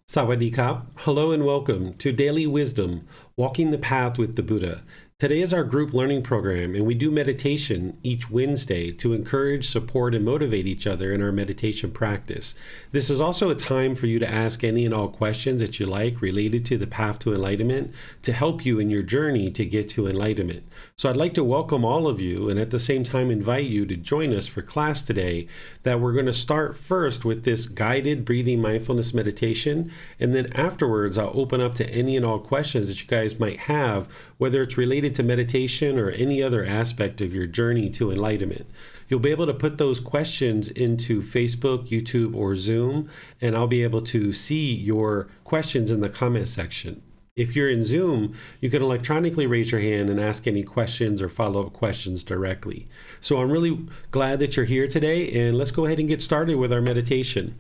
Sawadee-krap. Hello and welcome to Daily Wisdom, Walking the Path with the Buddha. Today is our group learning program, and we do meditation each Wednesday to encourage, support, and motivate each other in our meditation practice. This is also a time for you to ask any and all questions that you like related to the path to enlightenment to help you in your journey to get to enlightenment. So I'd like to welcome all of you and at the same time invite you to join us for class today that we're going to start first with this guided breathing mindfulness meditation, and then afterwards I'll open up to any and all questions that you guys might have, whether it's related to meditation or any other aspect of your journey to enlightenment. You'll be able to put those questions into Facebook, YouTube, or Zoom, and I'll be able to see your questions in the comment section. If you're in Zoom, you can electronically raise your hand and ask any questions or follow-up questions directly. So I'm really glad that you're here today, and let's go ahead and get started with our meditation.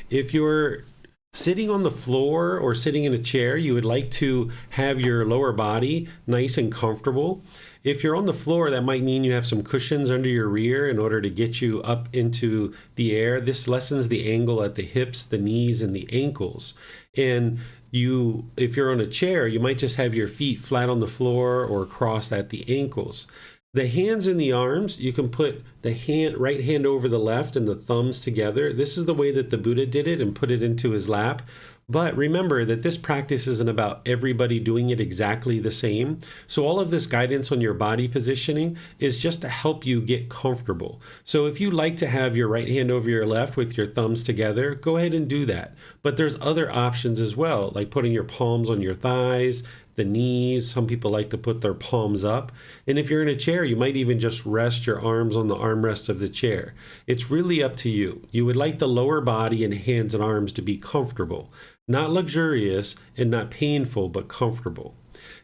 If you're sitting on the floor or sitting in a chair, you would like to have your lower body nice and comfortable. If you're on the floor, that might mean you have some cushions under your rear in order to get you up into the air. This lessens the angle at the hips, the knees, and the ankles. And if you're on a chair, you might just have your feet flat on the floor or crossed at the ankles. The hands and the arms, you can put the right hand over the left and the thumbs together. This is the way that the Buddha did it and put it into his lap. But remember that this practice isn't about everybody doing it exactly the same. So all of this guidance on your body positioning is just to help you get comfortable. So if you like to have your right hand over your left with your thumbs together, go ahead and do that. But there's other options as well, like putting your palms on your thighs, the knees. Some people like to put their palms up. And if you're in a chair, you might even just rest your arms on the armrest of the chair. It's really up to you. You would like the lower body and hands and arms to be comfortable, not luxurious and not painful, but comfortable.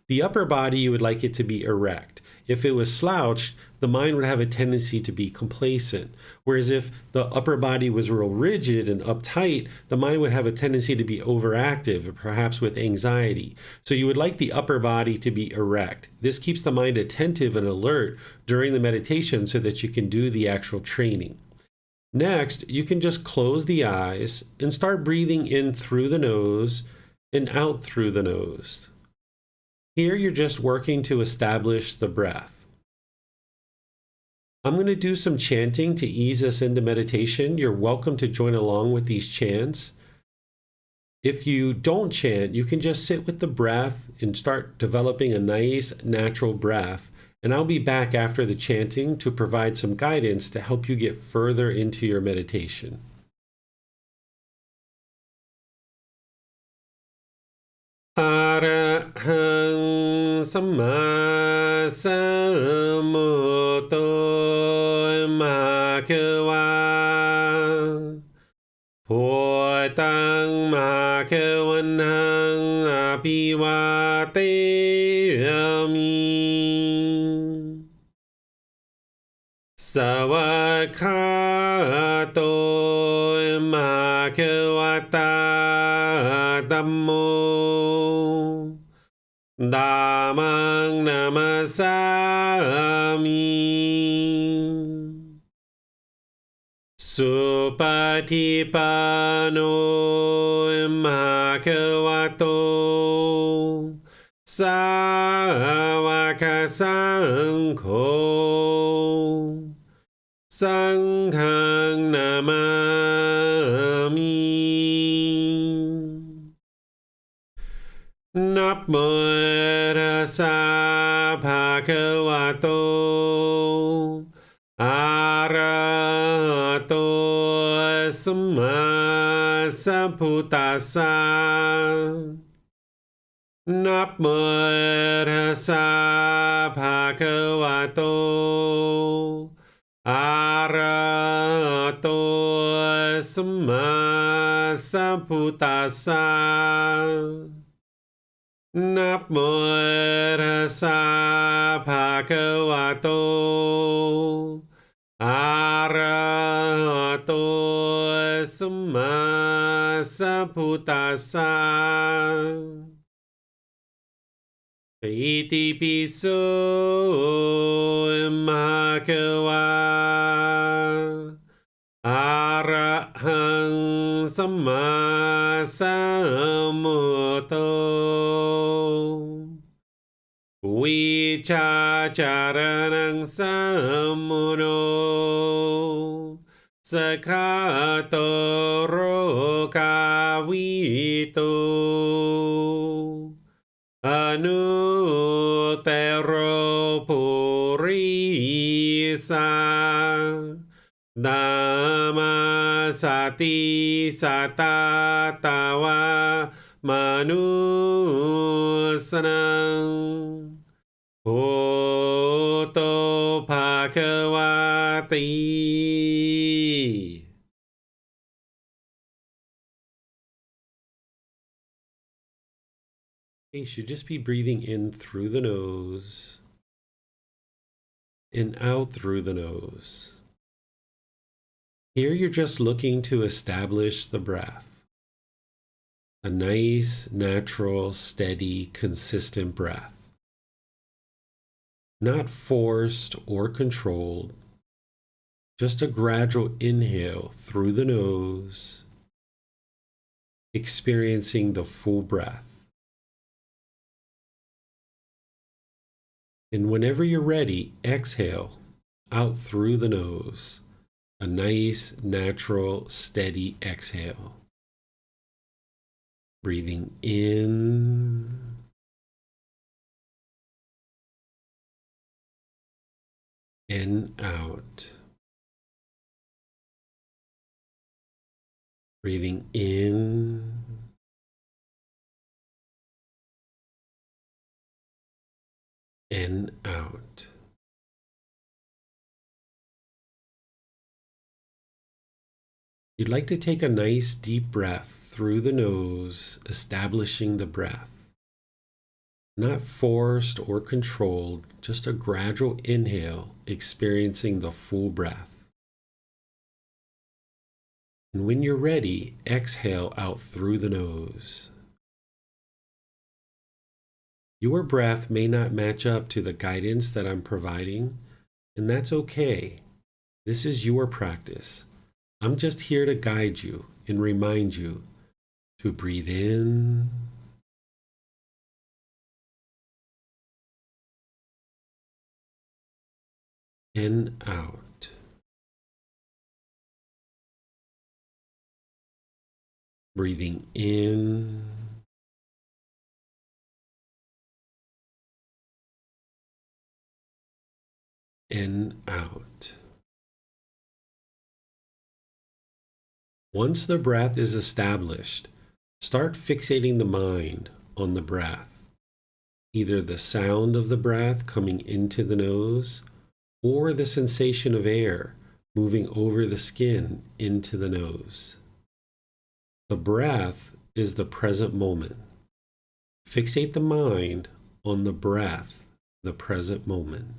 The upper body, you would like it to be erect. If it was slouched, the mind would have a tendency to be complacent. Whereas if the upper body was real rigid and uptight, the mind would have a tendency to be overactive, perhaps with anxiety. So you would like the upper body to be erect. This keeps the mind attentive and alert during the meditation so that you can do the actual training. Next, you can just close the eyes and start breathing in through the nose and out through the nose. Here you're just working to establish the breath. I'm going to do some chanting to ease us into meditation. You're welcome to join along with these chants. If you don't chant, you can just sit with the breath and start developing a nice natural breath. And I'll be back after the chanting to provide some guidance to help you get further into your meditation. Arahang Samma Sambuddho Bhagava Bhutang Bhagavanang Abhivateyami Savakhato Bhagavata Dhammo Dhammang Namasami Supatipano Bhagavato Sāvaka Saṅkho Saṅghang Namami Namo Tassa Bhagavato Arahato Samma Sambuddhassa Namo Tassa Bhagavato Arahato Samma Sambuddhassa Namo Tassa Bhagavato Arahato Samma Sambuddhassa Iti piso bhagava arahang สัมมาสัมพุทโธวิชาจารณังสัมมุโนสกขาโตโรกาวิโตอนุเตโรปุริสานามาสติสัตตาตาวามนุสนังโหโตภาควาติ You should just be breathing in through the nose and out through the nose. Here you're just looking to establish the breath. A nice, natural, steady, consistent breath. Not forced or controlled. Just a gradual inhale through the nose, experiencing the full breath. And whenever you're ready, exhale out through the nose. A nice, natural, steady exhale. Breathing in and out. Breathing in and out. You'd like to take a nice deep breath through the nose, establishing the breath. Not forced or controlled, just a gradual inhale, experiencing the full breath. And when you're ready, exhale out through the nose. Your breath may not match up to the guidance that I'm providing, and that's okay. This is your practice. I'm just here to guide you and remind you to breathe in and out. Breathing in and out. Once the breath is established, start fixating the mind on the breath, either the sound of the breath coming into the nose or the sensation of air moving over the skin into the nose. The breath is the present moment. Fixate the mind on the breath, the present moment.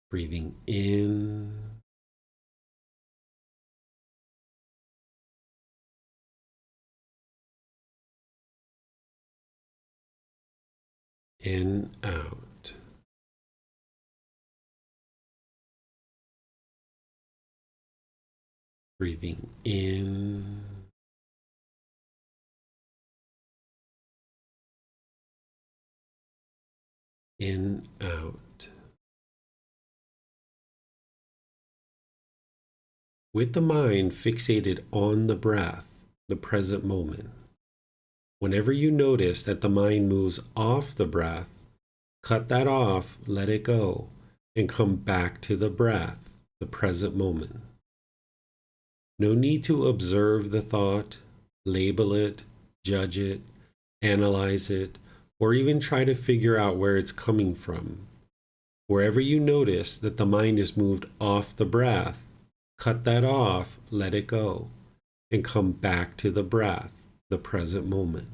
Breathing in and out. Breathing in and out. With the mind fixated on the breath, the present moment. Whenever you notice that the mind moves off the breath, cut that off, let it go, and come back to the breath, the present moment. No need to observe the thought, label it, judge it, analyze it, or even try to figure out where it's coming from. Wherever you notice that the mind is moved off the breath, cut that off, let it go, and come back to the breath, the present moment.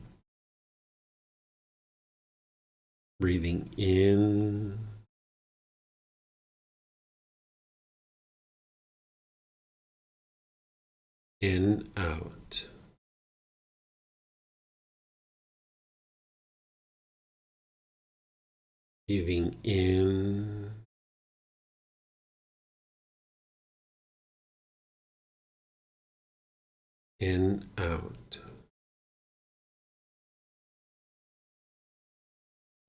Breathing in and out. Breathing in in, out.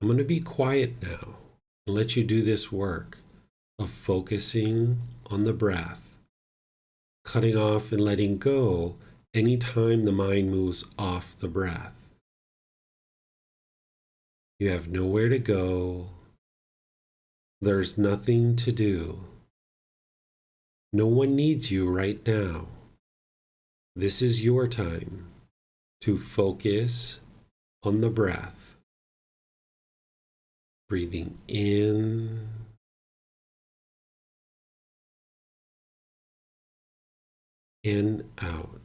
I'm going to be quiet now and let you do this work of focusing on the breath, cutting off and letting go anytime the mind moves off the breath. You have nowhere to go. There's nothing to do. No one needs you right now. This is your time to focus on the breath. Breathing in and out.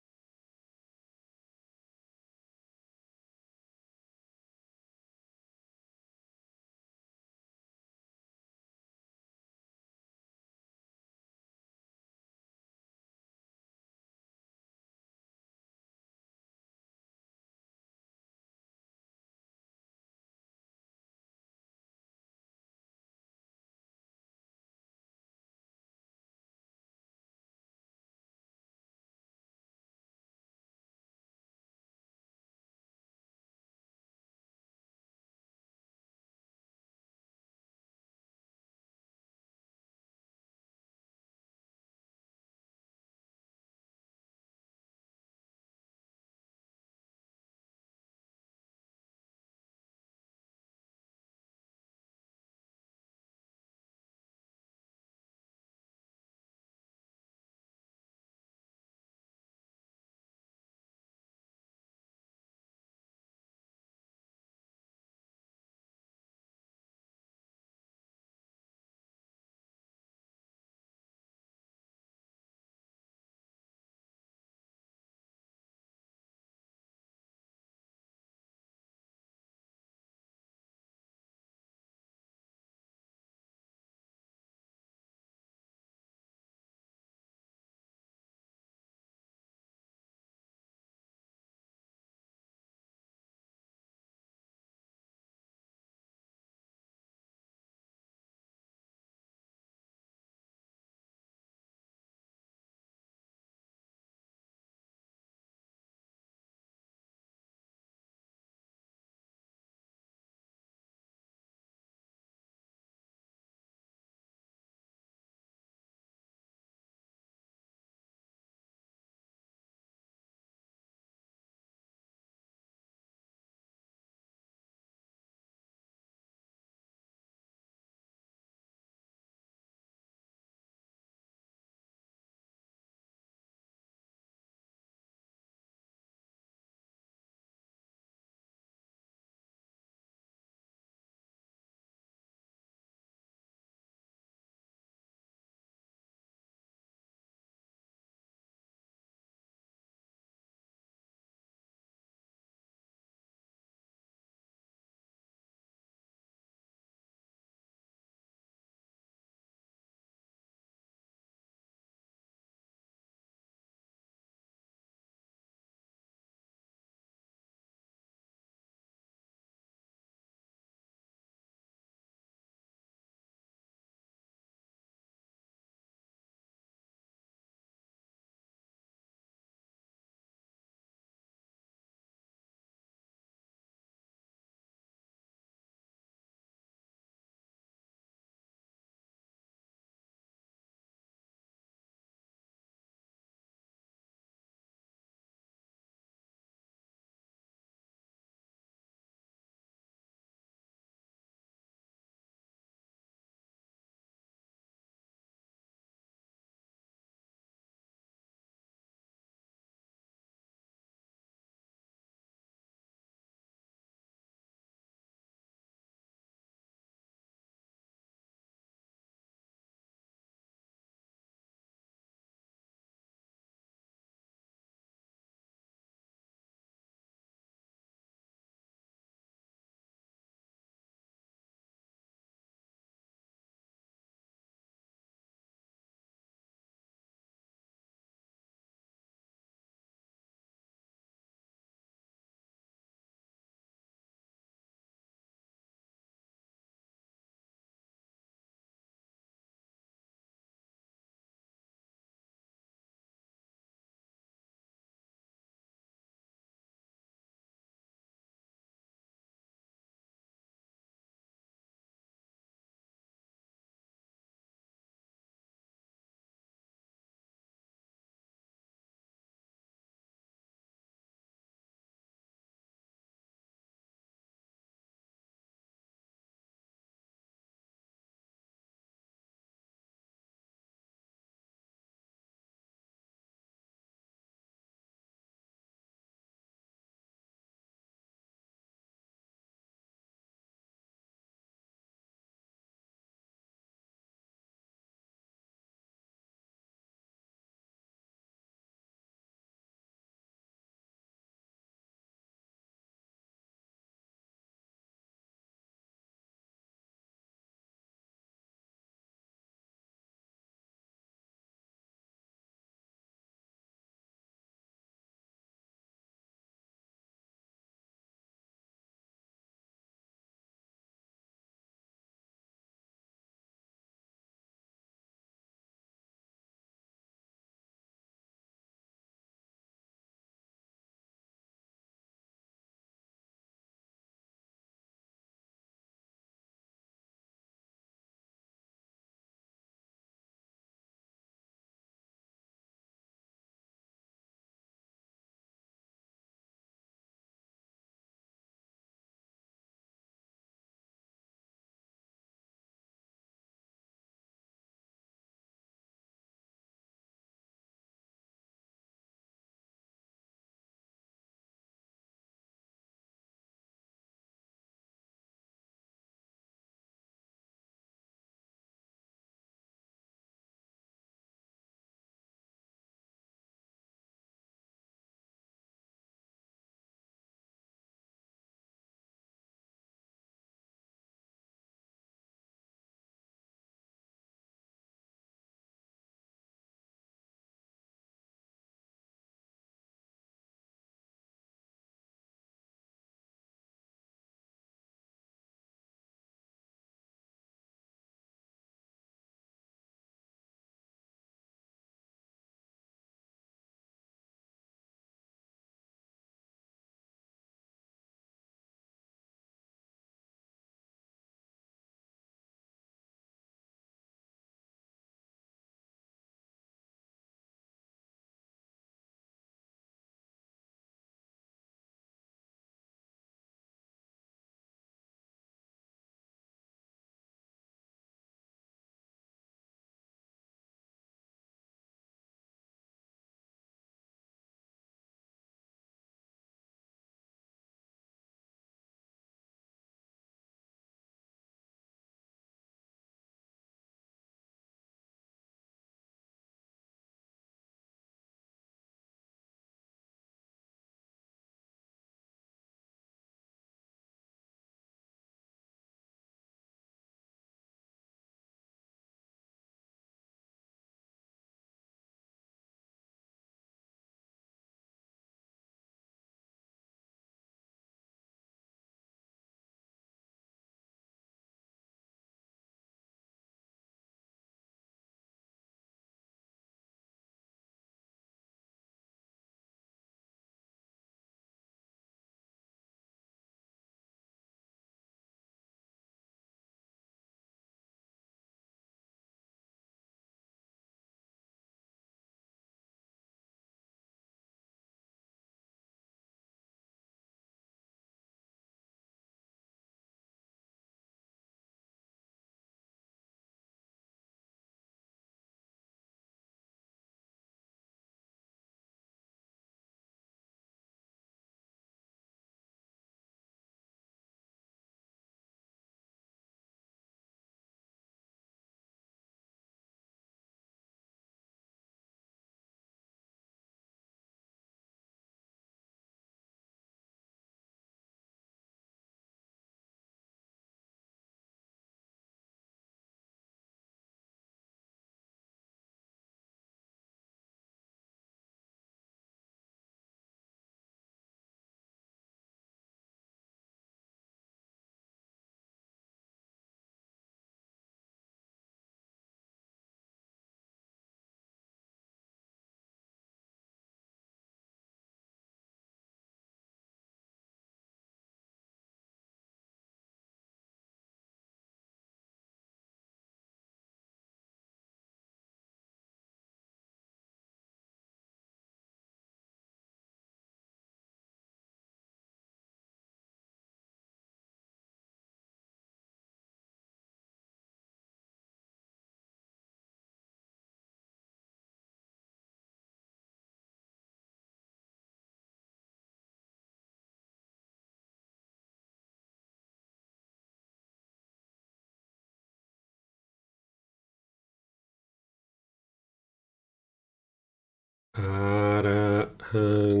อะระหัง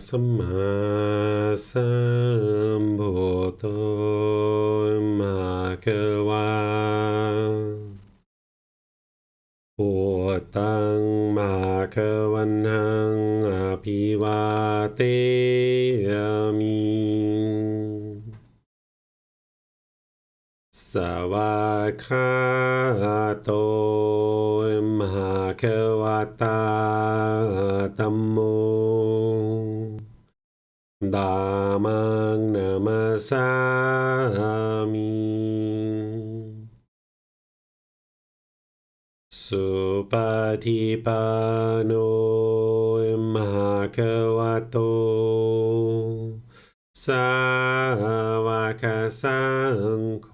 สัมมาสัมพุทโธภะคะวาพุทธังภะคะวันตังอภิวาเทมิสวากขาโตมหาควตาธัมโมธัมมังนามัสสามิสุปฏิปันโนมหาควโตสาวกสังโฆ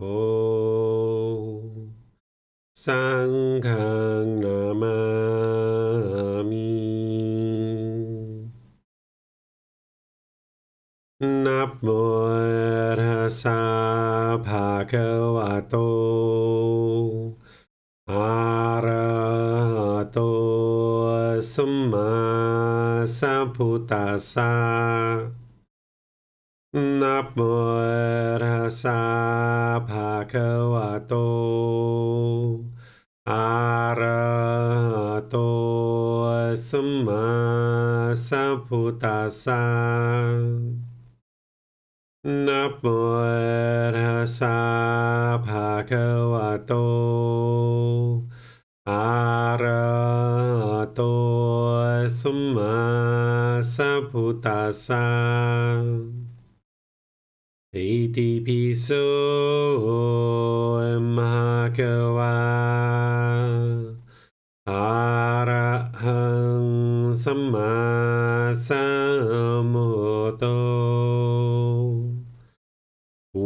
สังฆังนามามินะโมตัสสะภะคะวะโตอะระหะโตสัมมาสัมพุทธัสสะนะโมตัสสะภะคะวะโตอะระหะโตสัมมาสัมพุทธัสสะนะโมตัสสะภะคะวะโตอะระหะโตสัมมาสัมพุทธัสสะอิติปิโสภะคะวะอะระหังสัมมาสัมพุทโธ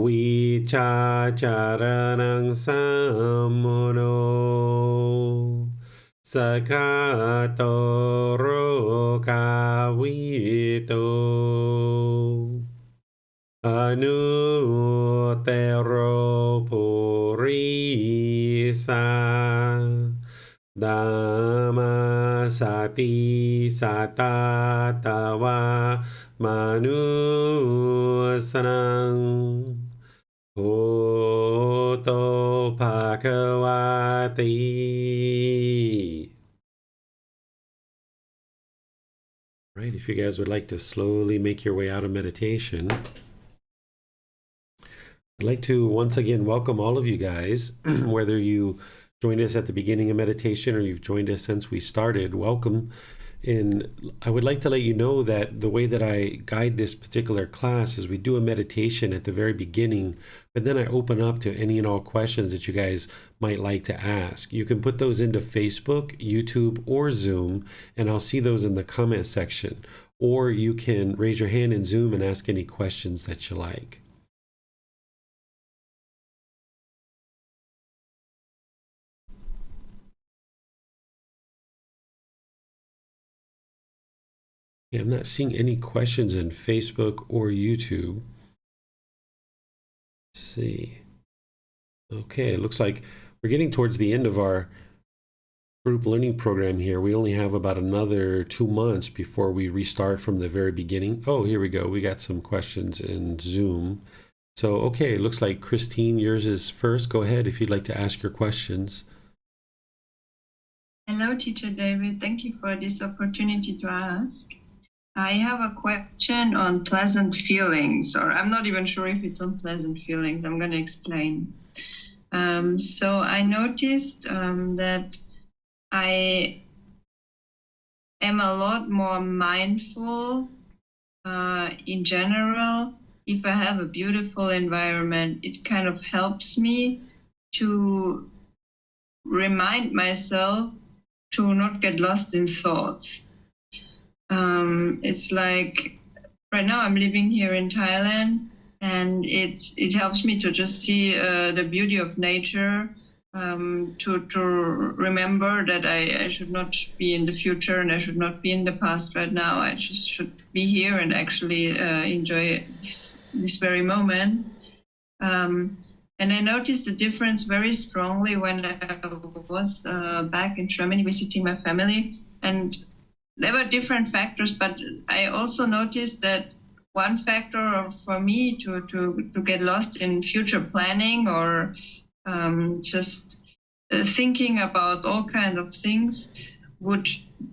วิชาจารณังสัมโมโนสกขาโตโรกาวิโตอนุเตโรปุริสาธัมมาสติสัตตาตวามนุสนังพุทโธภควาติ Right, if you guys would like to slowly make your way out of meditation, I'd like to once again welcome all of you guys, whether you joined us at the beginning of meditation or you've joined us since we started, welcome. And I would like to let you know that the way that I guide this particular class is we do a meditation at the very beginning, but then I open up to any and all questions that you guys might like to ask. You can put those into Facebook, YouTube, or Zoom, and I'll see those in the comment section. Or you can raise your hand in Zoom and ask any questions that you like. Yeah, I'm not seeing any questions in Facebook or YouTube. Let's see. Okay, it looks like we're getting towards the end of our group learning program here. We only have about another 2 months before we restart from the very beginning. Oh, here we go. We got some questions in Zoom. So, okay, it looks like Christine, yours is first. Go ahead if you'd like to ask your questions. Hello, Teacher David. Thank you for this opportunity to ask. I have a question on pleasant feelings, or I'm not even sure if it's on pleasant feelings. I'm going to explain. So I noticed that I am a lot more mindful in general. If I have a beautiful environment, it kind of helps me to remind myself to not get lost in thoughts. It's like right now I'm living here in Thailand, and it helps me to just see the beauty of nature, to remember that I should not be in the future and I should not be in the past right now. I just should be here and actually enjoy this very moment. And I noticed the difference very strongly when I was back in Germany visiting my family, and there were different factors, but I also noticed that one factor for me to get lost in future planning or just thinking about all kinds of things would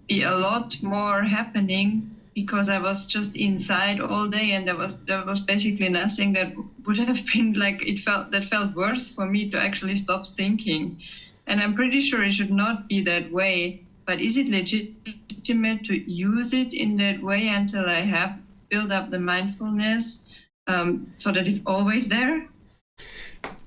be a lot more happening because I was just inside all day, and there was basically nothing that would have been like that felt worse for me to actually stop thinking. And I'm pretty sure it should not be that way. But is it legitimate to use it in that way until I have built up the mindfulness so that it's always there?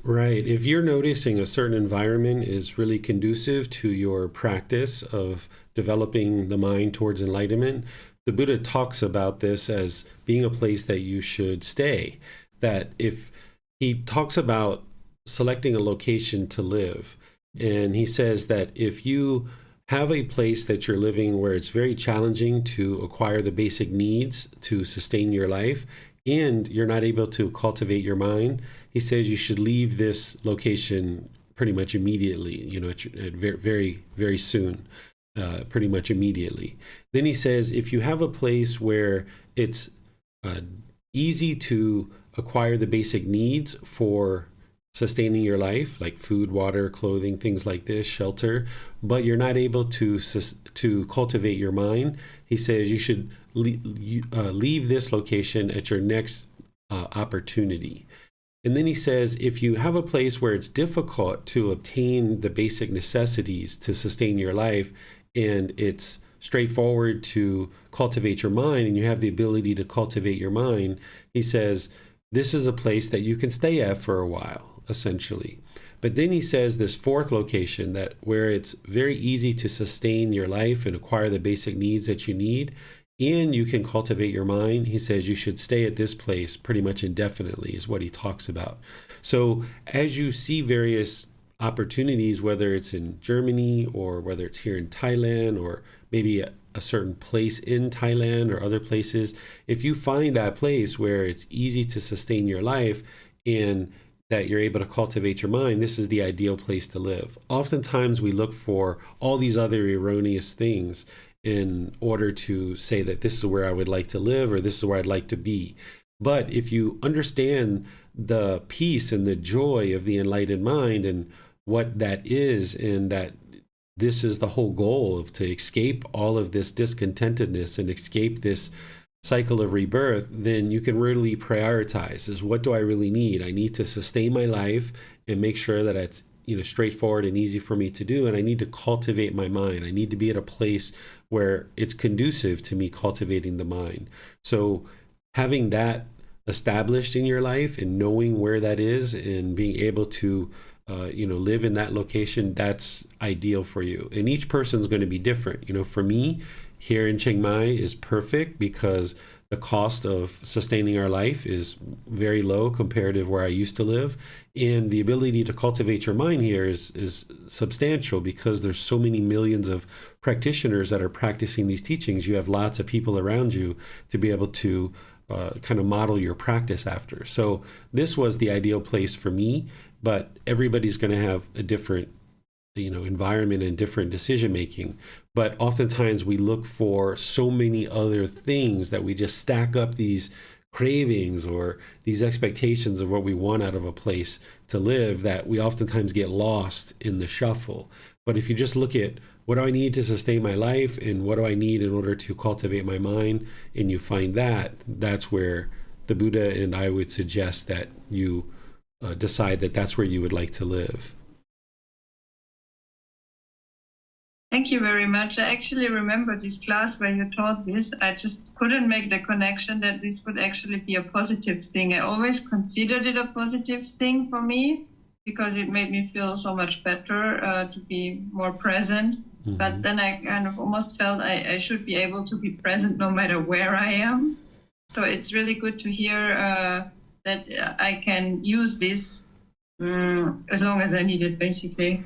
Right. If you're noticing a certain environment is really conducive to your practice of developing the mind towards enlightenment, the Buddha talks about this as being a place that you should stay. That if he talks about selecting a location to live, and he says that if you have a place that you're living where it's very challenging to acquire the basic needs to sustain your life, and you're not able to cultivate your mind, he says you should leave this location pretty much immediately, very, very soon, pretty much immediately. Then he says, if you have a place where it's easy to acquire the basic needs for sustaining your life, like food, water, clothing, things like this, shelter, but you're not able to cultivate your mind, he says you should leave this location at your next opportunity. And then he says, if you have a place where it's difficult to obtain the basic necessities to sustain your life, and it's straightforward to cultivate your mind, and you have the ability to cultivate your mind, he says, this is a place that you can stay at for a while, essentially. But then he says this fourth location, that where it's very easy to sustain your life and acquire the basic needs that you need, and you can cultivate your mind, he says you should stay at this place pretty much indefinitely, is what he talks about. So as you see various opportunities, whether it's in Germany or whether it's here in Thailand or maybe a certain place in Thailand or other places, if you find that place where it's easy to sustain your life and that you're able to cultivate your mind, this is the ideal place to live. Oftentimes we look for all these other erroneous things in order to say that this is where I would like to live or this is where I'd like to be. But if you understand the peace and the joy of the enlightened mind and what that is, and that this is the whole goal of to escape all of this discontentedness and escape this cycle of rebirth, then you can really prioritize is what do I really need? I need to sustain my life and make sure that it's straightforward and easy for me to do. And I need to cultivate my mind. I need to be at a place where it's conducive to me cultivating the mind. So having that established in your life and knowing where that is and being able to live in that location, that's ideal for you. And each person's going to be different. For me, here in Chiang Mai is perfect because the cost of sustaining our life is very low compared to where I used to live. And the ability to cultivate your mind here is substantial because there's so many millions of practitioners that are practicing these teachings. You have lots of people around you to be able to kind of model your practice after. So this was the ideal place for me, but everybody's going to have a different environment and different decision making. But oftentimes we look for so many other things that we just stack up these cravings or these expectations of what we want out of a place to live that we oftentimes get lost in the shuffle. But if you just look at what do I need to sustain my life and what do I need in order to cultivate my mind, and you find that's where the Buddha and I would suggest that you decide that that's where you would like to live. Thank you very much. I actually remember this class where you taught this. I just couldn't make the connection that this would actually be a positive thing. I always considered it a positive thing for me because it made me feel so much better to be more present. Mm-hmm. But then I kind of almost felt I should be able to be present no matter where I am. So it's really good to hear that I can use this as long as I need it, basically.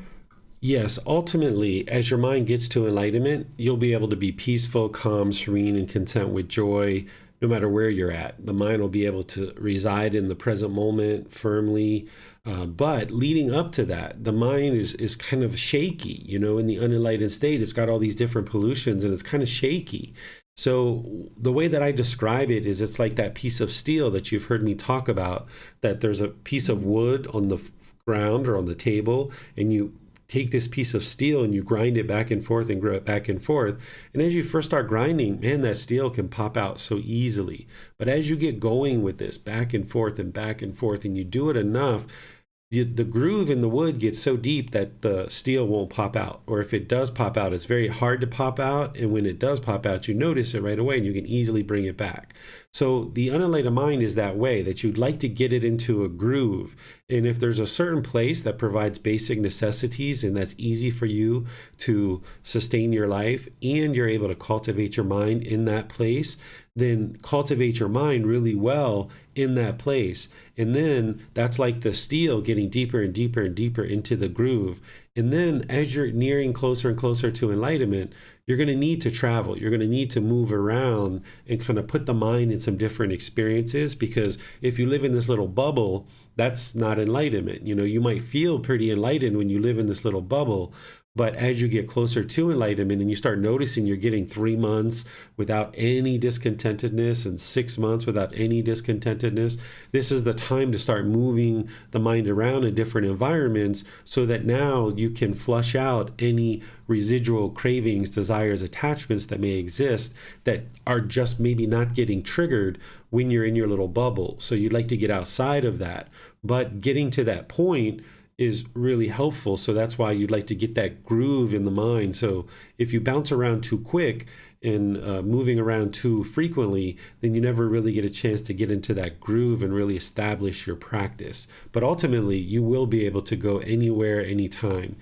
Yes, ultimately, as your mind gets to enlightenment, you'll be able to be peaceful, calm, serene, and content with joy, no matter where you're at. The mind will be able to reside in the present moment firmly. But leading up to that, the mind is kind of shaky, in the unenlightened state. It's got all these different pollutions and it's kind of shaky. So the way that I describe it is it's like that piece of steel that you've heard me talk about, that there's a piece of wood on the ground or on the table, and you take this piece of steel and you grind it back and forth and grow it back and forth. And as you first start grinding, man, that steel can pop out so easily. But as you get going with this back and forth and you do it enough, the groove in the wood gets so deep that the steel won't pop out. Or if it does pop out, it's very hard to pop out. And when it does pop out, you notice it right away and you can easily bring it back. So the unenlightened mind is that way, that you'd like to get it into a groove. And if there's a certain place that provides basic necessities and that's easy for you to sustain your life, and you're able to cultivate your mind in that place, then cultivate your mind really well in that place. And then that's like the steel getting deeper and deeper and deeper into the groove. And then as you're nearing closer and closer to enlightenment, you're going to need to travel. You're going to need to move around and kind of put the mind in some different experiences, because if you live in this little bubble, that's not enlightenment. You might feel pretty enlightened when you live in this little bubble, but as you get closer to enlightenment and you start noticing you're getting 3 months without any discontentedness and 6 months without any discontentedness, this is the time to start moving the mind around in different environments so that now you can flush out any residual cravings, desires, attachments that may exist that are just maybe not getting triggered when you're in your little bubble. So you'd like to get outside of that, but getting to that point is really helpful. So that's why you'd like to get that groove in the mind. So if you bounce around too quick and moving around too frequently, then you never really get a chance to get into that groove and really establish your practice. But ultimately, you will be able to go anywhere, anytime.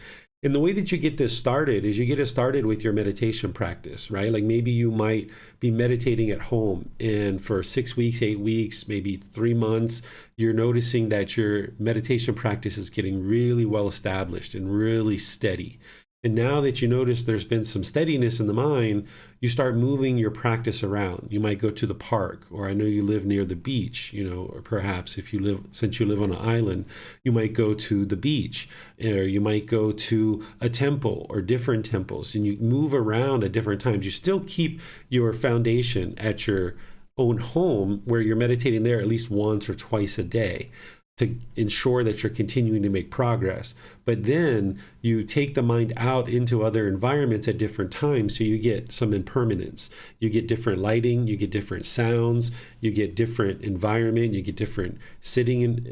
And the way that you get this started is you get it started with your meditation practice, right? Like maybe you might be meditating at home, and for 6 weeks, 8 weeks, maybe 3 months, you're noticing that your meditation practice is getting really well established and really steady. And now that you notice there's been some steadiness in the mind, you start moving your practice around. You might go to the park, or I know you live near the beach, or perhaps since you live on an island, you might go to the beach, or you might go to a temple or different temples, and you move around at different times. You still keep your foundation at your own home where you're meditating there at least once or twice a day to ensure that you're continuing to make progress. But then you take the mind out into other environments at different times, so you get some impermanence. You get different lighting, you get different sounds, you get different environment, you get different sitting in,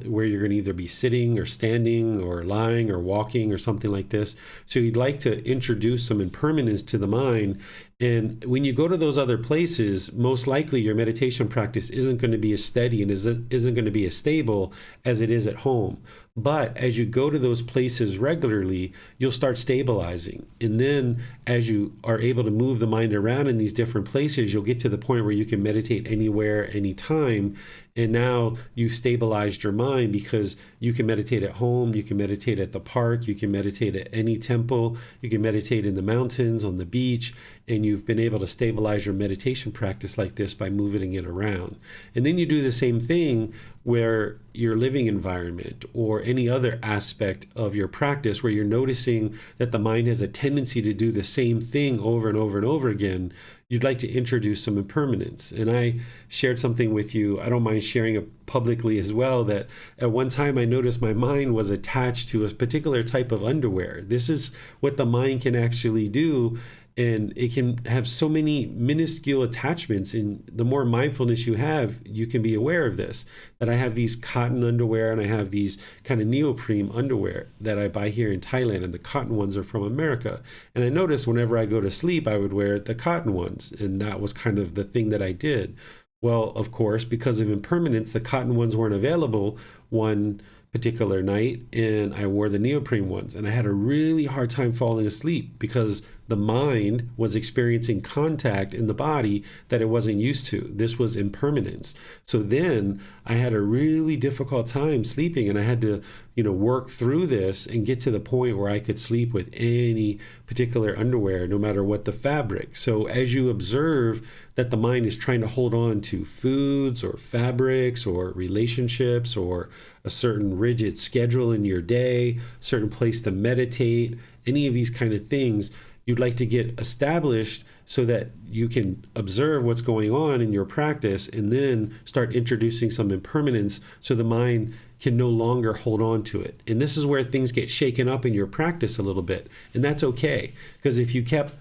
where you're going to either be sitting or standing or lying or walking or something like this. So you'd like to introduce some impermanence to the mind. And when you go to those other places, most likely your meditation practice isn't going to be as steady and isn't going to be as stable as it is at home. But as you go to those places regularly, you'll start stabilizing. And then as you are able to move the mind around in these different places, you'll get to the point where you can meditate anywhere, anytime. And now you've stabilized your mind, because you can meditate at home, you can meditate at the park, you can meditate at any temple, you can meditate in the mountains, on the beach, and you've been able to stabilize your meditation practice like this by moving it around. And then you do the same thing where your living environment or any other aspect of your practice where you're noticing that the mind has a tendency to do the same thing over and over and over again, you'd like to introduce some impermanence. And I shared something with you, I don't mind sharing it publicly as well, that at one time I noticed my mind was attached to a particular type of underwear. This is what the mind can actually do. And it can have so many minuscule attachments. And the more mindfulness you have, you can be aware of this, that I have these cotton underwear and I have these kind of neoprene underwear that I buy here in Thailand, and the cotton ones are from America. And I noticed whenever I go to sleep, I would wear the cotton ones. And that was kind of the thing that I did. Well, of course, because of impermanence, the cotton ones weren't available one particular night, and I wore the neoprene ones, and I had a really hard time falling asleep because the mind was experiencing contact in the body that it wasn't used to. This was impermanence. So then I had a really difficult time sleeping, and I had to, work through this and get to the point where I could sleep with any particular underwear, no matter what the fabric. So as you observe that the mind is trying to hold on to foods or fabrics or relationships or a certain rigid schedule in your day, certain place to meditate, any of these kind of things, you'd like to get established so that you can observe what's going on in your practice and then start introducing some impermanence so the mind can no longer hold on to it. And this is where things get shaken up in your practice a little bit. And that's okay, because if you kept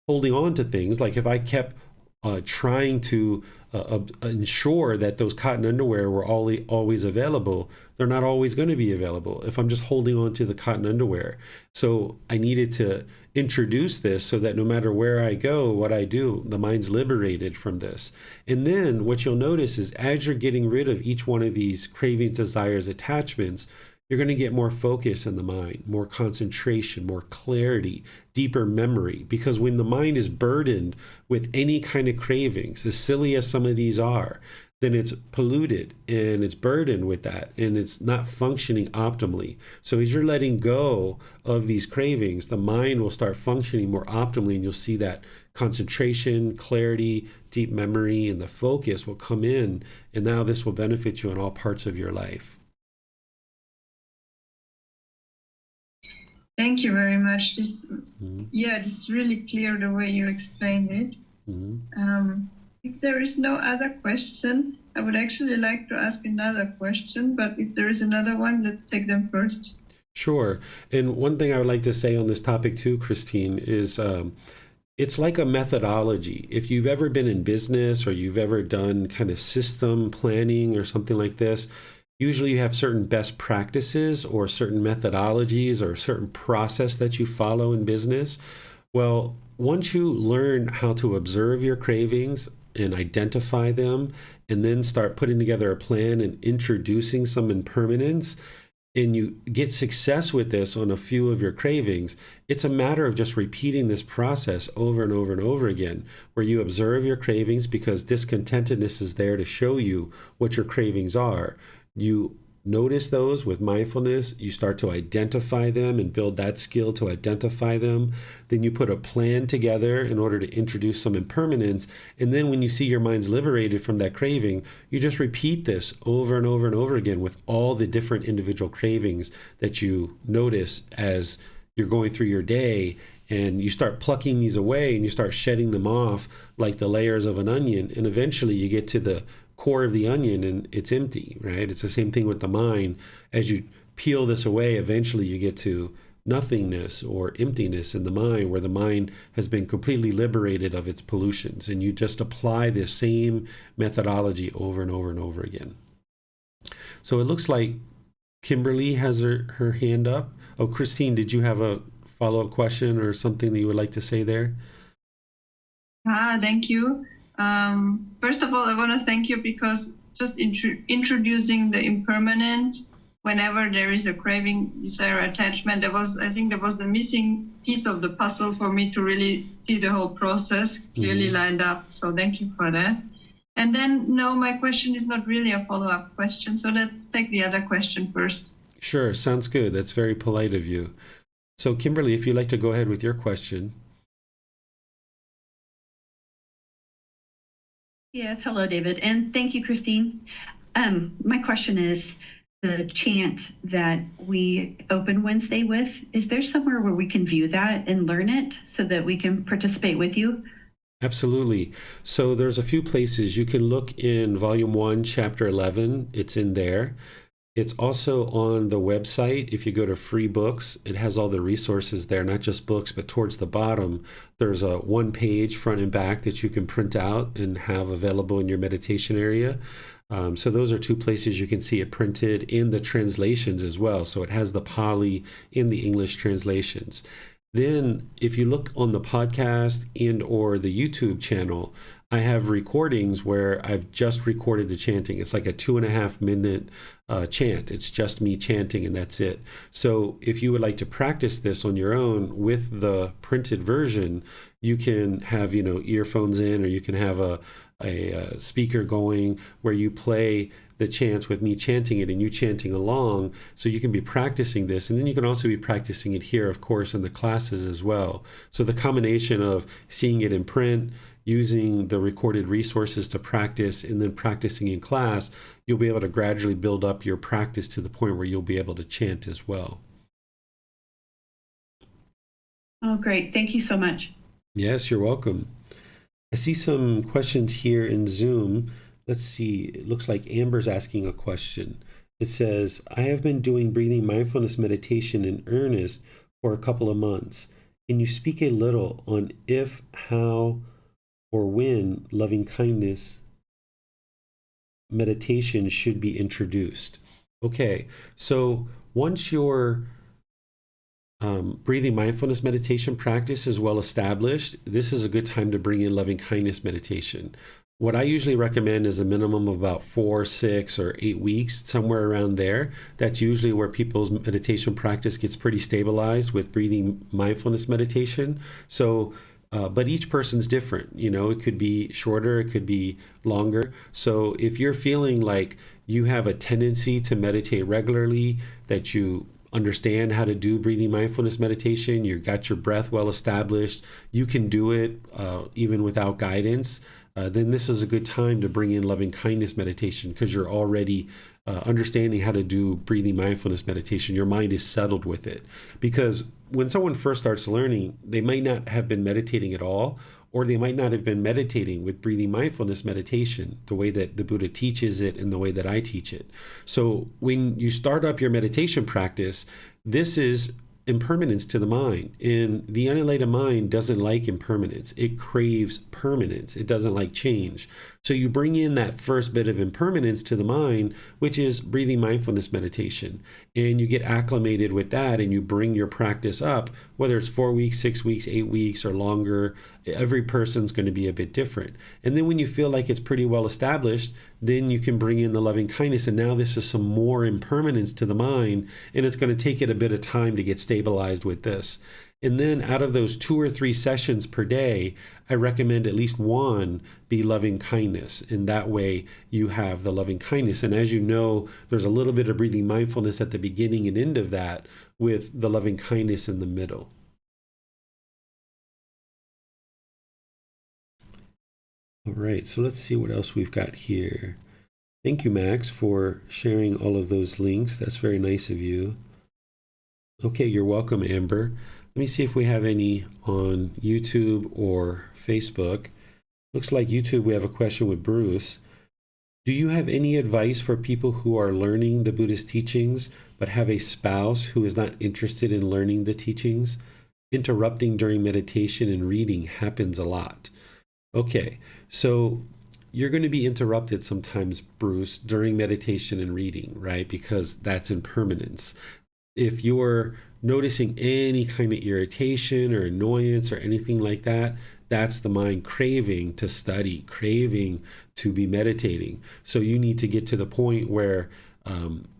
holding on to things, like if I kept trying to ensure that those cotton underwear were always available, they're not always going to be available if I'm just holding on to the cotton underwear. So I needed to introduce this so that no matter where I go, what I do, the mind's liberated from this. And then what you'll notice is as you're getting rid of each one of these cravings, desires, attachments, you're going to get more focus in the mind, more concentration, more clarity, deeper memory. Because when the mind is burdened with any kind of cravings, as silly as some of these are, then it's polluted and it's burdened with that and it's not functioning optimally. So as you're letting go of these cravings, the mind will start functioning more optimally, and you'll see that concentration, clarity, deep memory, and the focus will come in. And now this will benefit you in all parts of your life. Thank you very much. This is really clear the way you explained it. If there is no other question, I would actually like to ask another question, but if there is another one, let's take them first. Sure. And one thing I would like to say on this topic too, Christine, is it's like a methodology. If you've ever been in business or you've ever done kind of system planning or something like this, usually you have certain best practices or certain methodologies or a certain process that you follow in business. Well, once you learn how to observe your cravings and identify them, and then start putting together a plan and introducing some impermanence, and you get success with this on a few of your cravings, it's a matter of just repeating this process over and over and over again, where you observe your cravings because discontentedness is there to show you what your cravings are. You notice those with mindfulness, you start to identify them and build that skill to identify them. Then you put a plan together in order to introduce some impermanence. And then when you see your mind's liberated from that craving, you just repeat this over and over and over again with all the different individual cravings that you notice as you're going through your day. And you start plucking these away and you start shedding them off like the layers of an onion. And eventually you get to the core of the onion and it's empty, right? It's the same thing with the mind. As you peel this away, eventually you get to nothingness or emptiness in the mind, where the mind has been completely liberated of its pollutions. And you just apply this same methodology over and over and over again. So it looks like Kimberly has her hand up. Oh, Christine, did you have a follow-up question or something that you would like to say there? Thank you. First of all, I want to thank you because just introducing the impermanence whenever there is a craving, desire, attachment, I think there was the missing piece of the puzzle for me to really see the whole process clearly lined up. So thank you for that. And then, no, my question is not really a follow-up question. So let's take the other question first. Sure, sounds good. That's very polite of you. So Kimberly, if you'd like to go ahead with your question. Yes, hello, David. And thank you, Christine. My question is, the chant that we open Wednesday with, is there somewhere where we can view that and learn it so that we can participate with you? Absolutely. So there's a few places. You can look in Volume 1, Chapter 11. It's in there. It's also on the website. If you go to free books, it has all the resources there, not just books, but towards the bottom, there's a one page front and back that you can print out and have available in your meditation area. So those are two places you can see it printed, in the translations as well. So it has the Pali in the English translations. Then if you look on the podcast and or the YouTube channel, I have recordings where I've just recorded the chanting. It's like a 2.5 minute chant. It's just me chanting and that's it. So if you would like to practice this on your own with the printed version, you can have, earphones in, or you can have a speaker going where you play the chants with me chanting it and you chanting along, so you can be practicing this, and then you can also be practicing it here, of course, in the classes as well. So the combination of seeing it in print, using the recorded resources to practice, and then practicing in class, you'll be able to gradually build up your practice to the point where you'll be able to chant as well. Oh, great. Thank you so much. Yes, you're welcome. I see some questions here in Zoom. Let's see. It looks like Amber's asking a question. It says, I have been doing breathing mindfulness meditation in earnest for a couple of months. Can you speak a little on if, how, or when loving kindness meditation should be introduced? Okay, so once your breathing mindfulness meditation practice is well established, this is a good time to bring in loving kindness meditation. What I usually recommend is a minimum of about 4, 6, or 8 weeks, somewhere around there. That's usually where people's meditation practice gets pretty stabilized with breathing mindfulness meditation. So, but each person's different. It could be shorter, it could be longer. So if you're feeling like you have a tendency to meditate regularly, that you understand how to do breathing mindfulness meditation, you got your breath well established, you can do it even without guidance, then this is a good time to bring in loving kindness meditation, because you're already understanding how to do breathing mindfulness meditation. Your mind is settled with it. Because when someone first starts learning, they might not have been meditating at all, or they might not have been meditating with breathing mindfulness meditation the way that the Buddha teaches it and the way that I teach it. So when you start up your meditation practice, this is impermanence to the mind. And the unenlightened mind doesn't like impermanence. It craves permanence. It doesn't like change. So you bring in that first bit of impermanence to the mind, which is breathing mindfulness meditation. And you get acclimated with that, and you bring your practice up, whether it's 4 weeks, 6 weeks, 8 weeks, or longer. Every person's going to be a bit different. And then when you feel like it's pretty well established, then you can bring in the loving kindness. And now this is some more impermanence to the mind, and it's going to take it a bit of time to get stabilized with this. And then out of those 2 or 3 sessions per day, I recommend at least one be loving kindness. And that way you have the loving kindness. And as you know, there's a little bit of breathing mindfulness at the beginning and end of that, with the loving kindness in the middle. All right, so let's see what else we've got here. Thank you, Max, for sharing all of those links. That's very nice of you. Okay, you're welcome, Amber. Let me see if we have any on YouTube or Facebook. Looks like YouTube, we have a question with Bruce. Do you have any advice for people who are learning the Buddhist teachings but have a spouse who is not interested in learning the teachings? Interrupting during meditation and reading happens a lot. Okay, so you're going to be interrupted sometimes, Bruce, during meditation and reading, right? Because that's impermanence. If you're noticing any kind of irritation or annoyance or anything like that, that's the mind craving to study, craving to be meditating. So you need to get to the point where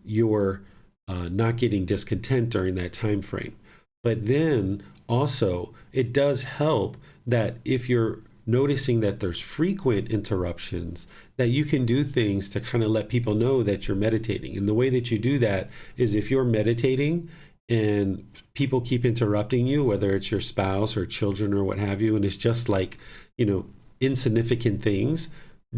you're not getting discontent during that time frame. But then also, it does help that if you're noticing that there's frequent interruptions, that you can do things to kind of let people know that you're meditating. And the way that you do that is, if you're meditating and people keep interrupting you, whether it's your spouse or children or what have you, and it's just like, insignificant things,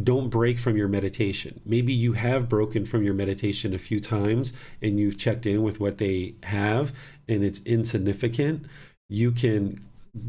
don't break from your meditation. Maybe you have broken from your meditation a few times and you've checked in with what they have and it's insignificant. You can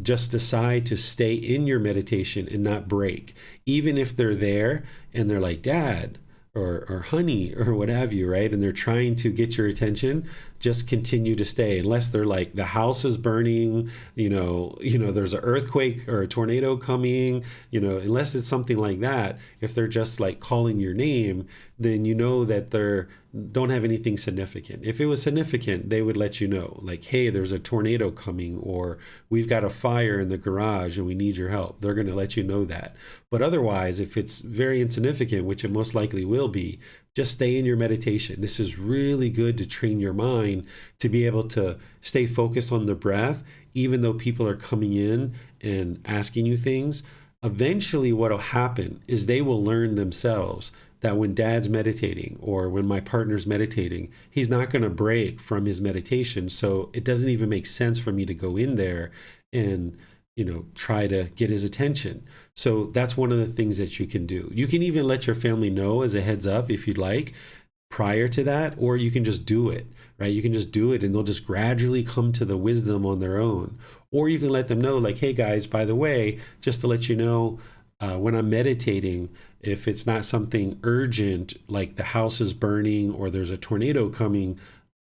just decide to stay in your meditation and not break, even if they're there and they're like, Dad or honey or what have you, right? And they're trying to get your attention. Just continue to stay, unless they're like, the house is burning, there's an earthquake or a tornado coming, unless it's something like that. If they're just like calling your name, then you know that they don't have anything significant. If it was significant, they would let you know, like, hey, there's a tornado coming, or we've got a fire in the garage and we need your help. They're going to let you know that. But otherwise, if it's very insignificant, which it most likely will be, just stay in your meditation. This is really good to train your mind to be able to stay focused on the breath, even though people are coming in and asking you things. Eventually, what will happen is they will learn themselves that when dad's meditating or when my partner's meditating, he's not going to break from his meditation. So it doesn't even make sense for me to go in there and, try to get his attention. So that's one of the things that you can do. You can even let your family know as a heads up if you'd like prior to that, or you can just do it, right? You can just do it and they'll just gradually come to the wisdom on their own. Or you can let them know, like, hey guys, by the way, just to let you know, when I'm meditating, if it's not something urgent, like the house is burning or there's a tornado coming,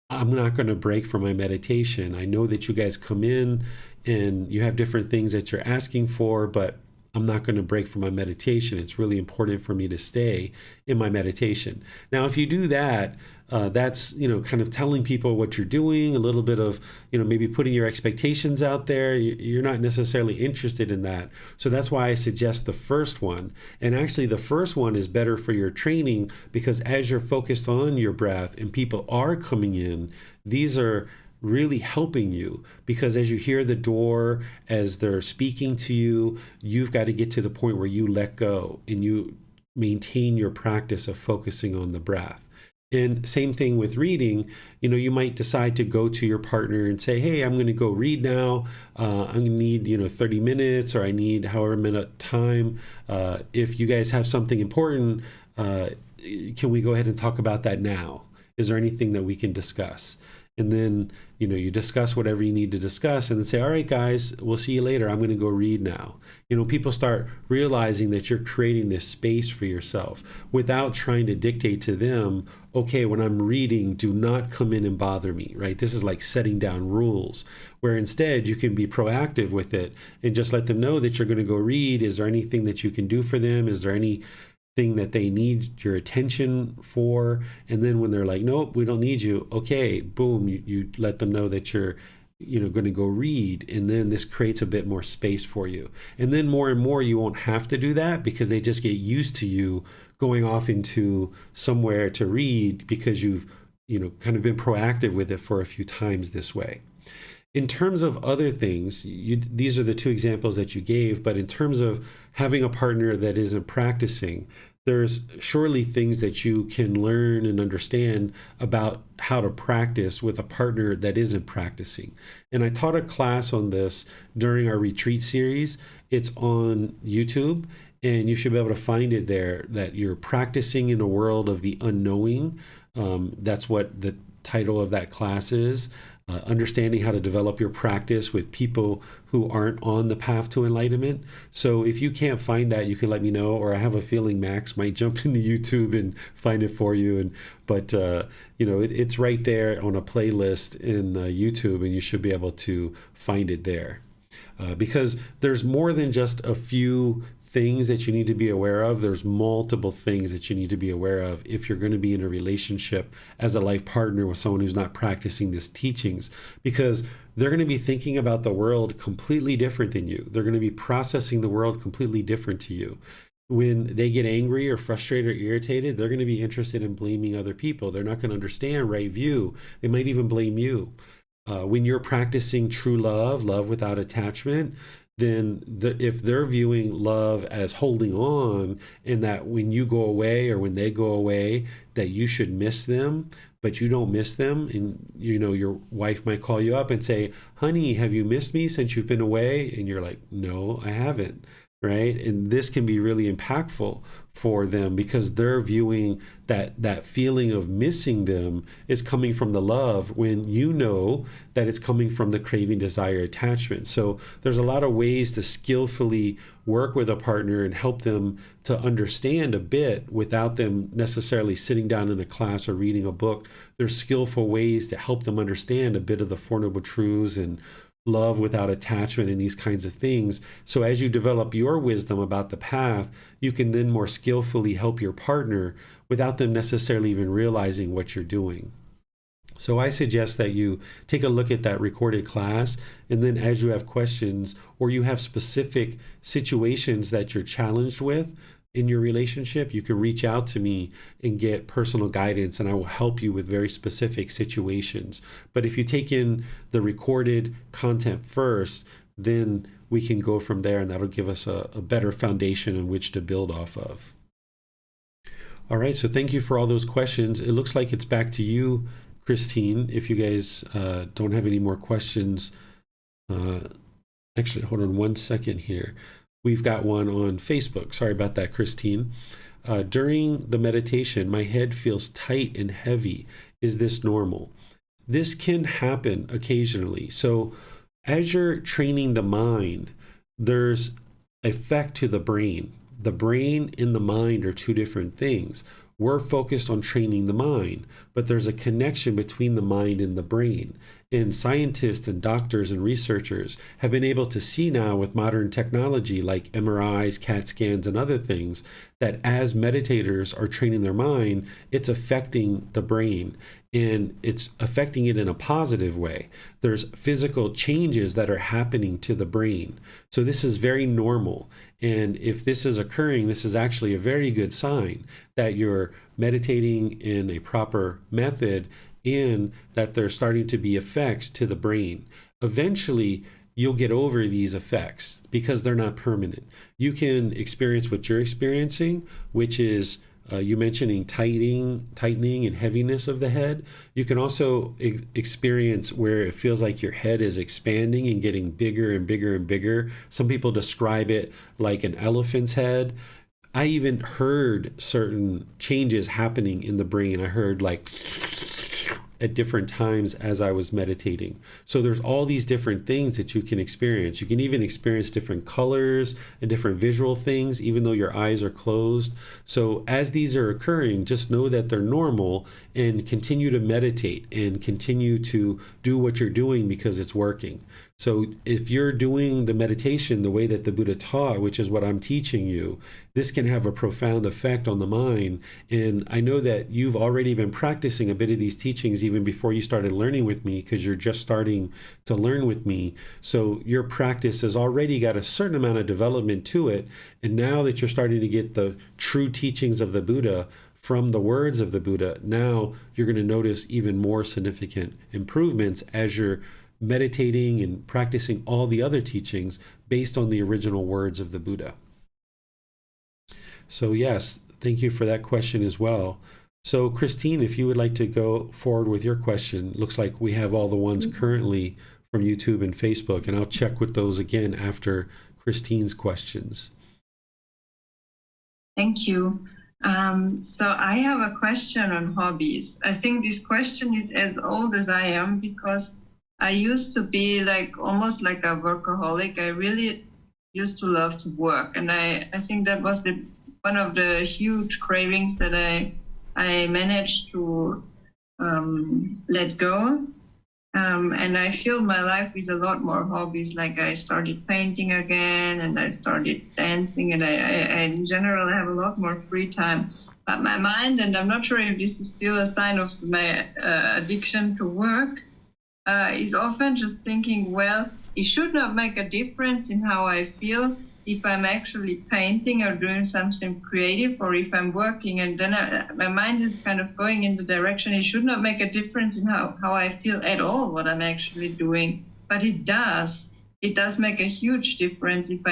I'm not going to break from my meditation. I know that you guys come in and you have different things that you're asking for, but I'm not going to break from my meditation. It's really important for me to stay in my meditation. Now, if you do that, that's, kind of telling people what you're doing, a little bit of, maybe putting your expectations out there. You're not necessarily interested in that. So that's why I suggest the first one. And actually, the first one is better for your training, because as you're focused on your breath and people are coming in, these are really helping you, because as you hear the door, as they're speaking to you, you've got to get to the point where you let go and you maintain your practice of focusing on the breath. And same thing with reading. You might decide to go to your partner and say, hey, I'm going to go read now. I'm going to need 30 minutes, or I need however minute time. If you guys have something important, can we go ahead and talk about that now? Is there anything that we can discuss? And then, you discuss whatever you need to discuss, and then say, all right, guys, we'll see you later. I'm going to go read now. People start realizing that you're creating this space for yourself without trying to dictate to them, okay, when I'm reading, do not come in and bother me, right? This is like setting down rules, where instead you can be proactive with it and just let them know that you're going to go read. Is there anything that you can do for them? Is there any thing that they need your attention for? And then when they're like, nope, we don't need you, okay, boom, you let them know that you're going to go read. And then this creates a bit more space for you. And then more and more you won't have to do that, because they just get used to you going off into somewhere to read, because you've kind of been proactive with it for a few times this way. In terms of other things, these are the two examples that you gave, but in terms of having a partner that isn't practicing, there's surely things that you can learn and understand about how to practice with a partner that isn't practicing. And I taught a class on this during our retreat series. It's on YouTube, and you should be able to find it there, that you're practicing in a world of the unknowing. That's what the title of that class is. Understanding how to develop your practice with people who aren't on the path to enlightenment. So if you can't find that, you can let me know, or I have a feeling Max might jump into YouTube and find it for you. But it's right there on a playlist in YouTube, and you should be able to find it there. Because there's more than just a few things that you need to be aware of. There's multiple things that you need to be aware of if you're going to be in a relationship as a life partner with someone who's not practicing these teachings, because they're going to be thinking about the world completely different than you. They're going to be processing the world completely different to you. When they get angry or frustrated or irritated, they're going to be interested in blaming other people. They're not going to understand right view. They might even blame you. When you're practicing true love without attachment, then if they're viewing love as holding on, and that when you go away or when they go away, that you should miss them, but you don't miss them, and your wife might call you up and say, honey, have you missed me since you've been away? And you're like, no, I haven't. Right? And this can be really impactful for them, because they're viewing that feeling of missing them is coming from the love, when you know that it's coming from the craving, desire, attachment. So there's a lot of ways to skillfully work with a partner and help them to understand a bit without them necessarily sitting down in a class or reading a book. There's skillful ways to help them understand a bit of the Four Noble Truths and love without attachment and these kinds of things. So as you develop your wisdom about the path, you can then more skillfully help your partner without them necessarily even realizing what you're doing. So I suggest that you take a look at that recorded class, and then as you have questions or you have specific situations that you're challenged with in your relationship, you can reach out to me and get personal guidance, and I will help you with very specific situations. But if you take in the recorded content first, then we can go from there, and that'll give us a better foundation in which to build off of. All right, so thank you for all those questions. It looks like it's back to you, Christine. If you guys don't have any more questions, actually, hold on one second here. We've got one on Facebook. Sorry about that, Christine. During the meditation, my head feels tight and heavy. Is this normal? This can happen occasionally. So as you're training the mind, there's effect to the brain. The brain and the mind are two different things. We're focused on training the mind, but there's a connection between the mind and the brain. And scientists and doctors and researchers have been able to see now with modern technology like MRIs, CAT scans, and other things that as meditators are training their mind, it's affecting the brain, and it's affecting it in a positive way. There's physical changes that are happening to the brain. So this is very normal. And if this is occurring, this is actually a very good sign that you're meditating in a proper method and that there's starting to be effects to the brain. Eventually, you'll get over these effects because they're not permanent. You can experience what you're experiencing, which is you mentioning tightening and heaviness of the head. You can also experience where it feels like your head is expanding and getting bigger and bigger and bigger. Some people describe it like an elephant's head. I even heard certain changes happening in the brain. I heard like at different times as I was meditating. So there's all these different things that you can experience. You can even experience different colors and different visual things, even though your eyes are closed. So as these are occurring, just know that they're normal and continue to meditate and continue to do what you're doing because it's working. So if you're doing the meditation the way that the Buddha taught, which is what I'm teaching you, this can have a profound effect on the mind. And I know that you've already been practicing a bit of these teachings even before you started learning with me, because you're just starting to learn with me. So your practice has already got a certain amount of development to it. And now that you're starting to get the true teachings of the Buddha from the words of the Buddha, now you're going to notice even more significant improvements as you're meditating and practicing all the other teachings based on the original words of the Buddha. So yes, thank you for that question as well. So Christine, if you would like to go forward with your question, looks like we have all the ones currently from YouTube and Facebook, and I'll check with those again after Christine's questions. Thank you. So I have a question on hobbies. I think this question is as old as I am, because I used to be like almost like a workaholic. I really used to love to work, and I think that was one of the huge cravings that I managed to let go. And I filled my life with a lot more hobbies. Like I started painting again, and I started dancing, and I in general have a lot more free time. But my mind, and I'm not sure if this is still a sign of my addiction to work, is often just thinking, well, it should not make a difference in how I feel if I'm actually painting or doing something creative, or if I'm working. And then my mind is kind of going in the direction, it should not make a difference in how I feel at all, what I'm actually doing. But it does. It does make a huge difference if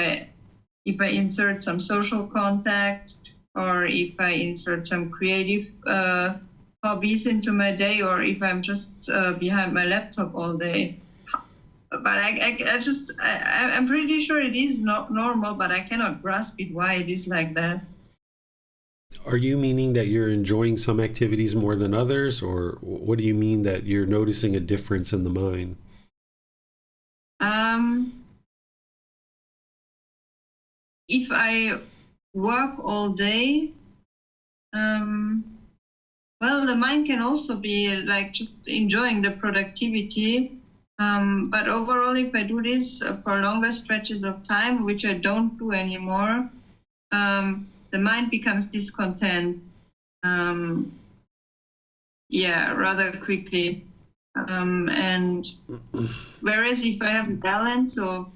I insert some social contact, or if I insert some creative hobbies into my day, or if I'm just behind my laptop all day. But I'm pretty sure it is not normal, but I cannot grasp it, why it is like that. Are you meaning that you're enjoying some activities more than others, or what do you mean that you're noticing a difference in the mind? If I work all day, well, the mind can also be like just enjoying the productivity. But overall, if I do this for longer stretches of time, which I don't do anymore, the mind becomes discontent. rather quickly. And whereas if I have a balance of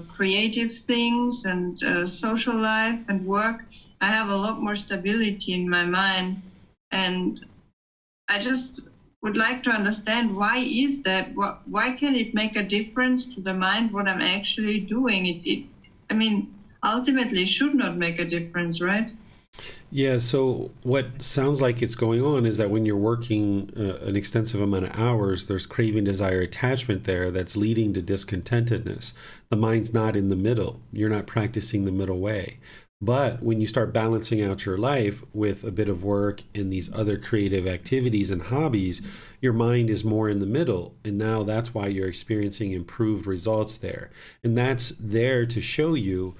creative things and social life and work, I have a lot more stability in my mind. And I just would like to understand, why is that? Why can it make a difference to the mind what I'm actually doing? I mean, ultimately should not make a difference, right? Yeah, so what sounds like it's going on is that when you're working an extensive amount of hours, there's craving, desire, attachment there that's leading to discontentedness. The mind's not in the middle. You're not practicing the middle way. But when you start balancing out your life with a bit of work and these other creative activities and hobbies, your mind is more in the middle. And now that's why you're experiencing improved results there. And that's there to show you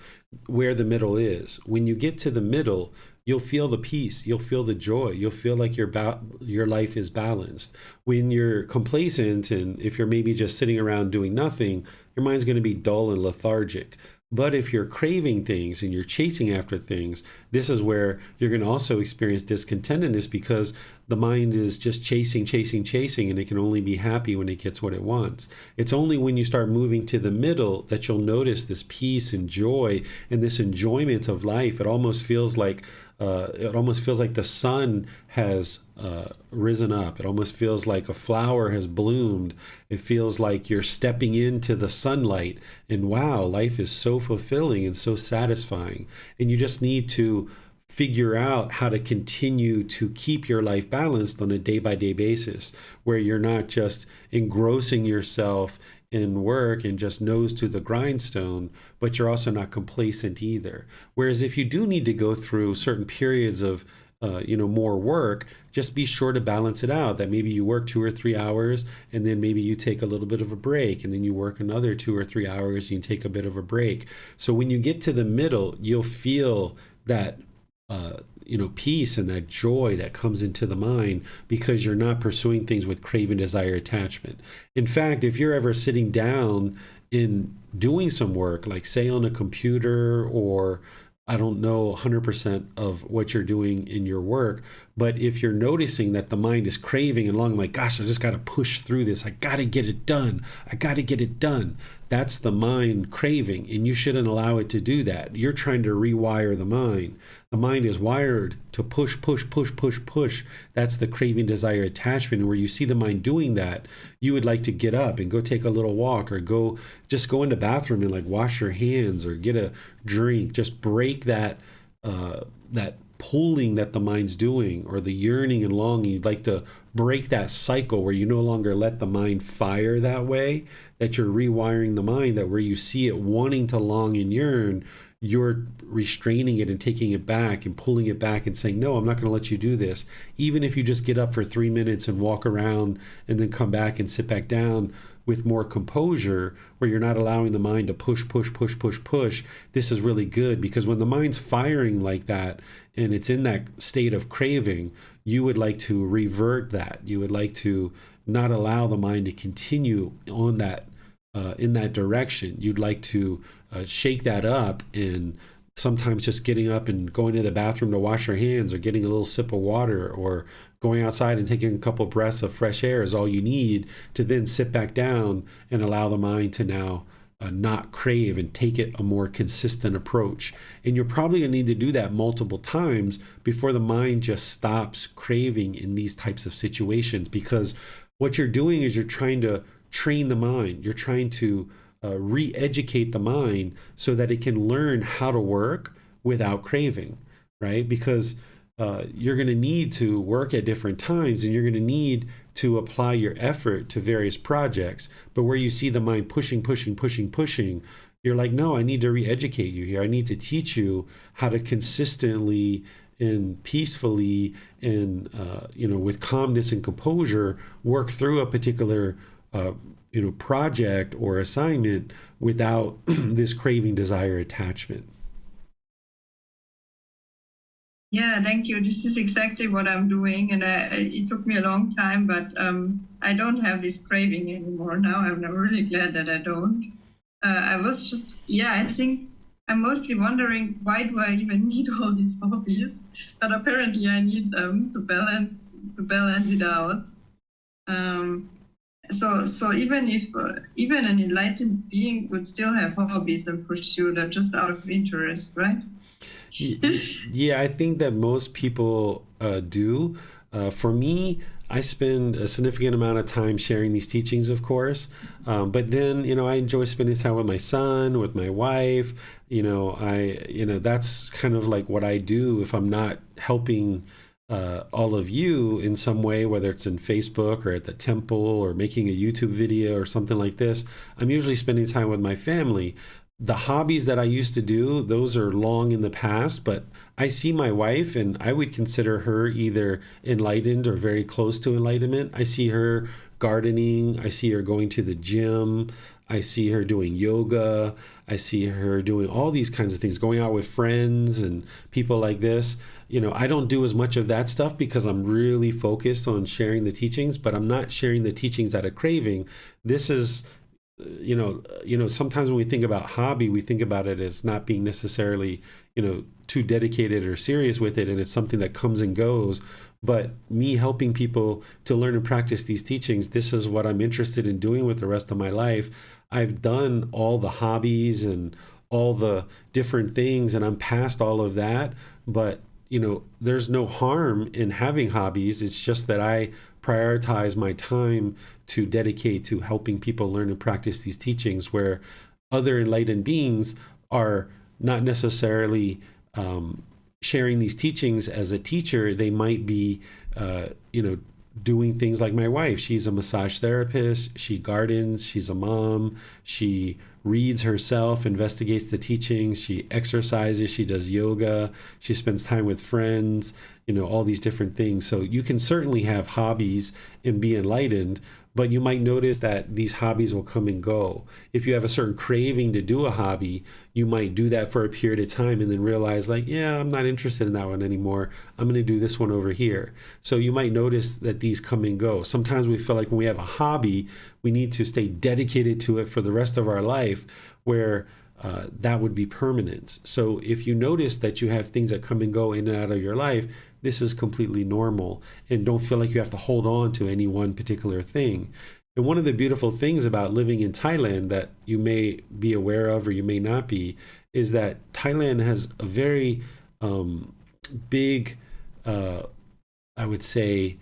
where the middle is. When you get to the middle, you'll feel the peace, you'll feel the joy, you'll feel like your life is balanced. When you're complacent, and if you're maybe just sitting around doing nothing, your mind's going to be dull and lethargic. But if you're craving things and you're chasing after things, this is where you're going to also experience discontentedness, because the mind is just chasing, and it can only be happy when it gets what it wants. It's only when you start moving to the middle that you'll notice this peace and joy and this enjoyment of life. It almost feels like the sun has risen up. It almost feels like a flower has bloomed. It feels like you're stepping into the sunlight, and wow, life is so fulfilling and so satisfying. And you just need to figure out how to continue to keep your life balanced on a day-by-day basis, where you're not just engrossing yourself in work and just nose to the grindstone, but you're also not complacent either. Whereas if you do need to go through certain periods of more work, just be sure to balance it out. That maybe you work 2 or 3 hours, and then maybe you take a little bit of a break, and then you work another 2 or 3 hours, and you take a bit of a break. So when you get to the middle, you'll feel that peace and that joy that comes into the mind, because you're not pursuing things with craving, desire, attachment. In fact, if you're ever sitting down in doing some work, like say on a computer, or I don't know 100% of what you're doing in your work, but if you're noticing that the mind is craving and longing, like, gosh, I just got to push through this. I got to get it done. That's the mind craving, and you shouldn't allow it to do that. You're trying to rewire the mind. The mind is wired to push. That's the craving, desire, attachment. And where you see the mind doing that, you would like to get up and go take a little walk, or go in the bathroom and like wash your hands, or get a drink. Just break that pulling that the mind's doing, or the yearning and longing. You'd like to break that cycle where you no longer let the mind fire that way, that you're rewiring the mind, that where you see it wanting to long and yearn, you're restraining it and taking it back and pulling it back and saying, no, I'm not going to let you do this. Even if you just get up for 3 minutes and walk around and then come back and sit back down with more composure, where you're not allowing the mind to push. This is really good, because when the mind's firing like that and it's in that state of craving, you would like to revert that. You would like to not allow the mind to continue on that in that direction. You'd like to shake that up, and sometimes just getting up and going to the bathroom to wash your hands, or getting a little sip of water, or going outside and taking a couple breaths of fresh air is all you need to then sit back down and allow the mind to now not crave, and take it a more consistent approach. And you're probably going to need to do that multiple times before the mind just stops craving in these types of situations, because what you're doing is you're trying to train the mind. You're trying to re-educate the mind so that it can learn how to work without craving, right? Because you're going to need to work at different times, and you're going to need to apply your effort to various projects. But where you see the mind pushing, you're like, no, I need to re-educate you here. I need to teach you how to consistently and peacefully and with calmness and composure work through a particular project or assignment without this craving, desire, attachment. Yeah, thank you. This is exactly what I'm doing, and it took me a long time, but I don't have this craving anymore now. I'm really glad that I don't. I was just, I think I'm mostly wondering, why do I even need all these hobbies? But apparently I need them to balance it out. So even if even an enlightened being would still have hobbies and pursue them just out of interest, right? Yeah, I think that most people do. For me, I spend a significant amount of time sharing these teachings, of course. But then, I enjoy spending time with my son, with my wife. That's kind of like what I do if I'm not helping all of you in some way, whether it's in Facebook or at the temple or making a YouTube video or something like this. I'm usually spending time with my family. The hobbies that I used to do, those are long in the past, but I see my wife and I would consider her either enlightened or very close to enlightenment. I see her gardening, I see her going to the gym, I see her doing yoga, I see her doing all these kinds of things, going out with friends and people like this. I don't do as much of that stuff because I'm really focused on sharing the teachings, but I'm not sharing the teachings out of craving. This is sometimes when we think about hobby, we think about it as not being necessarily, too dedicated or serious with it, and it's something that comes and goes. But me helping people to learn and practice these teachings, this is what I'm interested in doing with the rest of my life. I've done all the hobbies and all the different things, and I'm past all of that. But there's no harm in having hobbies. It's just that I prioritize my time to dedicate to helping people learn and practice these teachings, where other enlightened beings are not necessarily sharing these teachings as a teacher. They might be, doing things like my wife. She's a massage therapist. She gardens. She's a mom. She reads herself, investigates the teachings. She exercises. She does yoga. She spends time with friends. All these different things. So you can certainly have hobbies and be enlightened, but you might notice that these hobbies will come and go. If you have a certain craving to do a hobby, you might do that for a period of time and then realize, like, yeah, I'm not interested in that one anymore. I'm going to do this one over here. So you might notice that these come and go. Sometimes we feel like when we have a hobby, we need to stay dedicated to it for the rest of our life, where that would be permanent. So if you notice that you have things that come and go in and out of your life, this is completely normal, and don't feel like you have to hold on to any one particular thing. And one of the beautiful things about living in Thailand that you may be aware of or you may not be is that Thailand has a very big, I would say,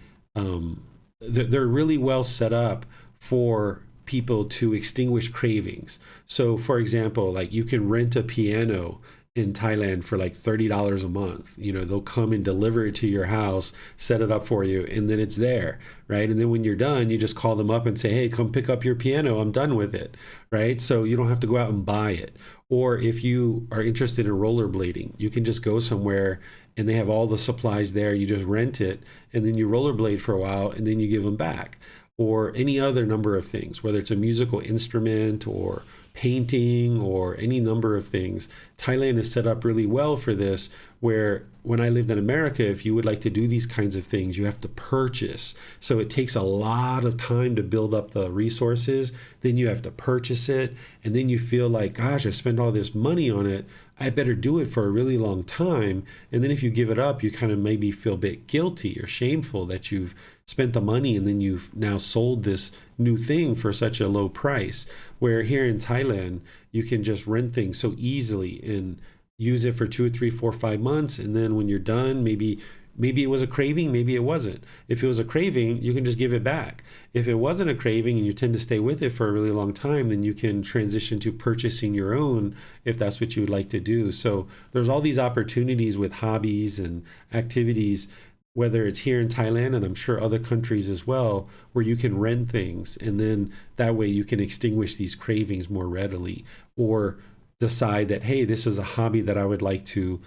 they're really well set up for people to extinguish cravings. So for example, like you can rent a piano in Thailand for like $30 a month. They'll come and deliver it to your house, set it up for you, and then it's there, right? And then when you're done, you just call them up and say, hey, come pick up your piano. I'm done with it, right? So you don't have to go out and buy it. Or if you are interested in rollerblading, you can just go somewhere and they have all the supplies there. You just rent it and then you rollerblade for a while and then you give them back. Or any other number of things, whether it's a musical instrument or painting or any number of things. Thailand is set up really well for this, where when I lived in America, if you would like to do these kinds of things, you have to purchase. So it takes a lot of time to build up the resources. Then you have to purchase it. And then you feel like, gosh, I spent all this money on it. I better do it for a really long time. And then if you give it up, you kind of maybe feel a bit guilty or shameful that you've spent the money and then you've now sold this new thing for such a low price. Where here in Thailand, you can just rent things so easily and use it for 2 or 3, 4, 5 months. And then when you're done, maybe it was a craving, maybe it wasn't. If it was a craving, you can just give it back. If it wasn't a craving and you tend to stay with it for a really long time, then you can transition to purchasing your own if that's what you would like to do. So there's all these opportunities with hobbies and activities, whether it's here in Thailand and I'm sure other countries as well, where you can rent things and then that way you can extinguish these cravings more readily, or decide that, hey, this is a hobby that I would like to,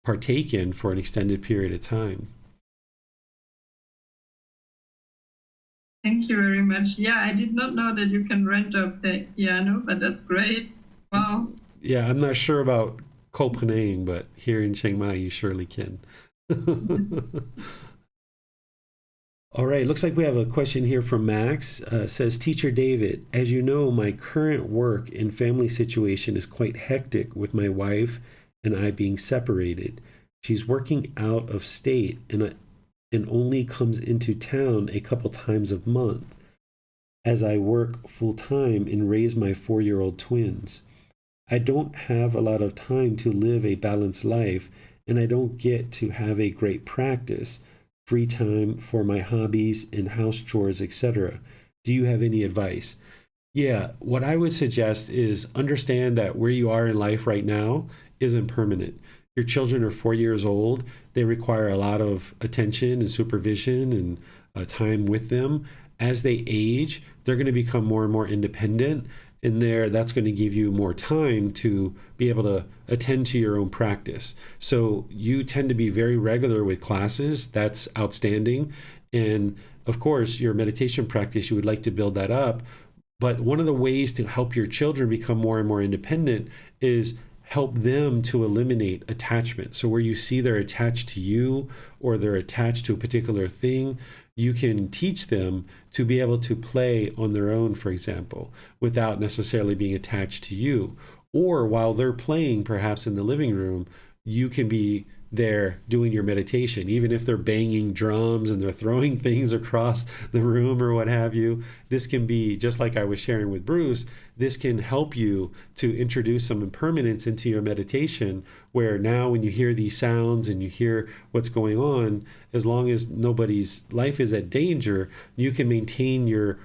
partake in for an extended period of time. Thank you very much. Yeah, I did not know that you can rent a piano, but that's great. Wow. Yeah, I'm not sure about Koh Phangan, but here in Chiang Mai, you surely can. All right, looks like we have a question here from Max. Says, Teacher David, as you know, my current work and family situation is quite hectic with my wife and I being separated. She's working out of state and only comes into town a couple times a month as I work full time and raise my 4-year-old twins. I don't have a lot of time to live a balanced life, and I don't get to have a great practice, free time for my hobbies and house chores, etc. Do you have any advice? Yeah, what I would suggest is understand that where you are in life right now isn't permanent. Your children are 4 years old. They require a lot of attention and supervision and time with them. As they age, they're going to become more and more independent. And that's going to give you more time to be able to attend to your own practice. So you tend to be very regular with classes. That's outstanding. And of course, your meditation practice, you would like to build that up. But one of the ways to help your children become more and more independent is help them to eliminate attachment. So where you see they're attached to you or they're attached to a particular thing, you can teach them to be able to play on their own, for example, without necessarily being attached to you. Or while they're playing, perhaps in the living room, you can be there doing your meditation, even if they're banging drums and they're throwing things across the room or what have you. This can be, just like I was sharing with Bruce, this can help you to introduce some impermanence into your meditation, where now when you hear these sounds and you hear what's going on, as long as nobody's life is at danger, you can maintain your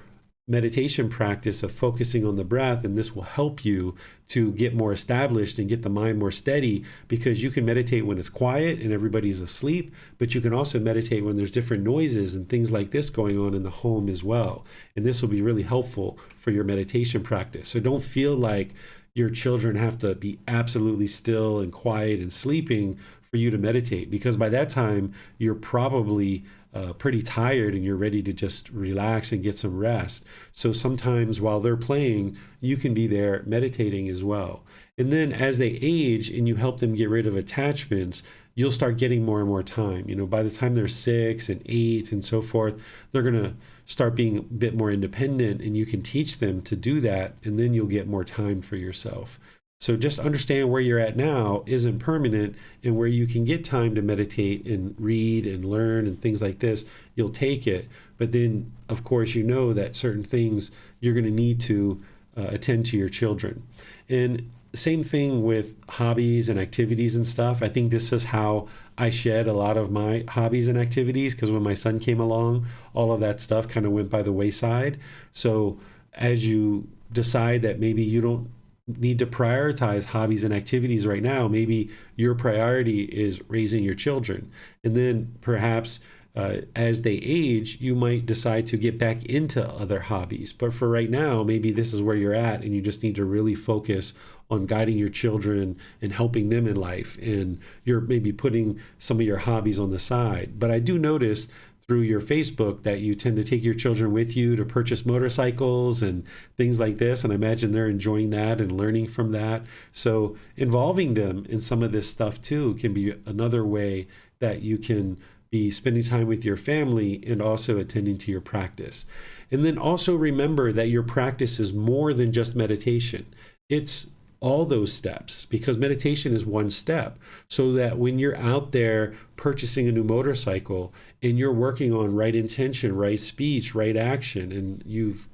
meditation practice of focusing on the breath, and this will help you to get more established and get the mind more steady, because you can meditate when it's quiet and everybody's asleep, but you can also meditate when there's different noises and things like this going on in the home as well. And this will be really helpful for your meditation practice. So don't feel like your children have to be absolutely still and quiet and sleeping for you to meditate, because by that time you're probably pretty tired and you're ready to just relax and get some rest. So sometimes while they're playing, you can be there meditating as well. And then as they age and you help them get rid of attachments, you'll start getting more and more time. By the time they're 6 and 8 and so forth, they're going to start being a bit more independent, and you can teach them to do that, and then you'll get more time for yourself. So just understand where you're at now isn't permanent, and where you can get time to meditate and read and learn and things like this, you'll take it. But then, of course, you know that certain things you're going to need to attend to your children. And same thing with hobbies and activities and stuff. I think this is how I shed a lot of my hobbies and activities, because when my son came along, all of that stuff kind of went by the wayside. So as you decide that maybe you don't need to prioritize hobbies and activities right now, maybe your priority is raising your children. And then perhaps as they age, you might decide to get back into other hobbies. But for right now, maybe this is where you're at, and you just need to really focus on guiding your children and helping them in life. And you're maybe putting some of your hobbies on the side. But I do notice through your Facebook that you tend to take your children with you to purchase motorcycles and things like this. And I imagine they're enjoying that and learning from that. So involving them in some of this stuff too can be another way that you can be spending time with your family and also attending to your practice. And then also remember that your practice is more than just meditation. It's all those steps, because meditation is one step. So that when you're out there purchasing a new motorcycle and you're working on right intention, right speech, right action, and you've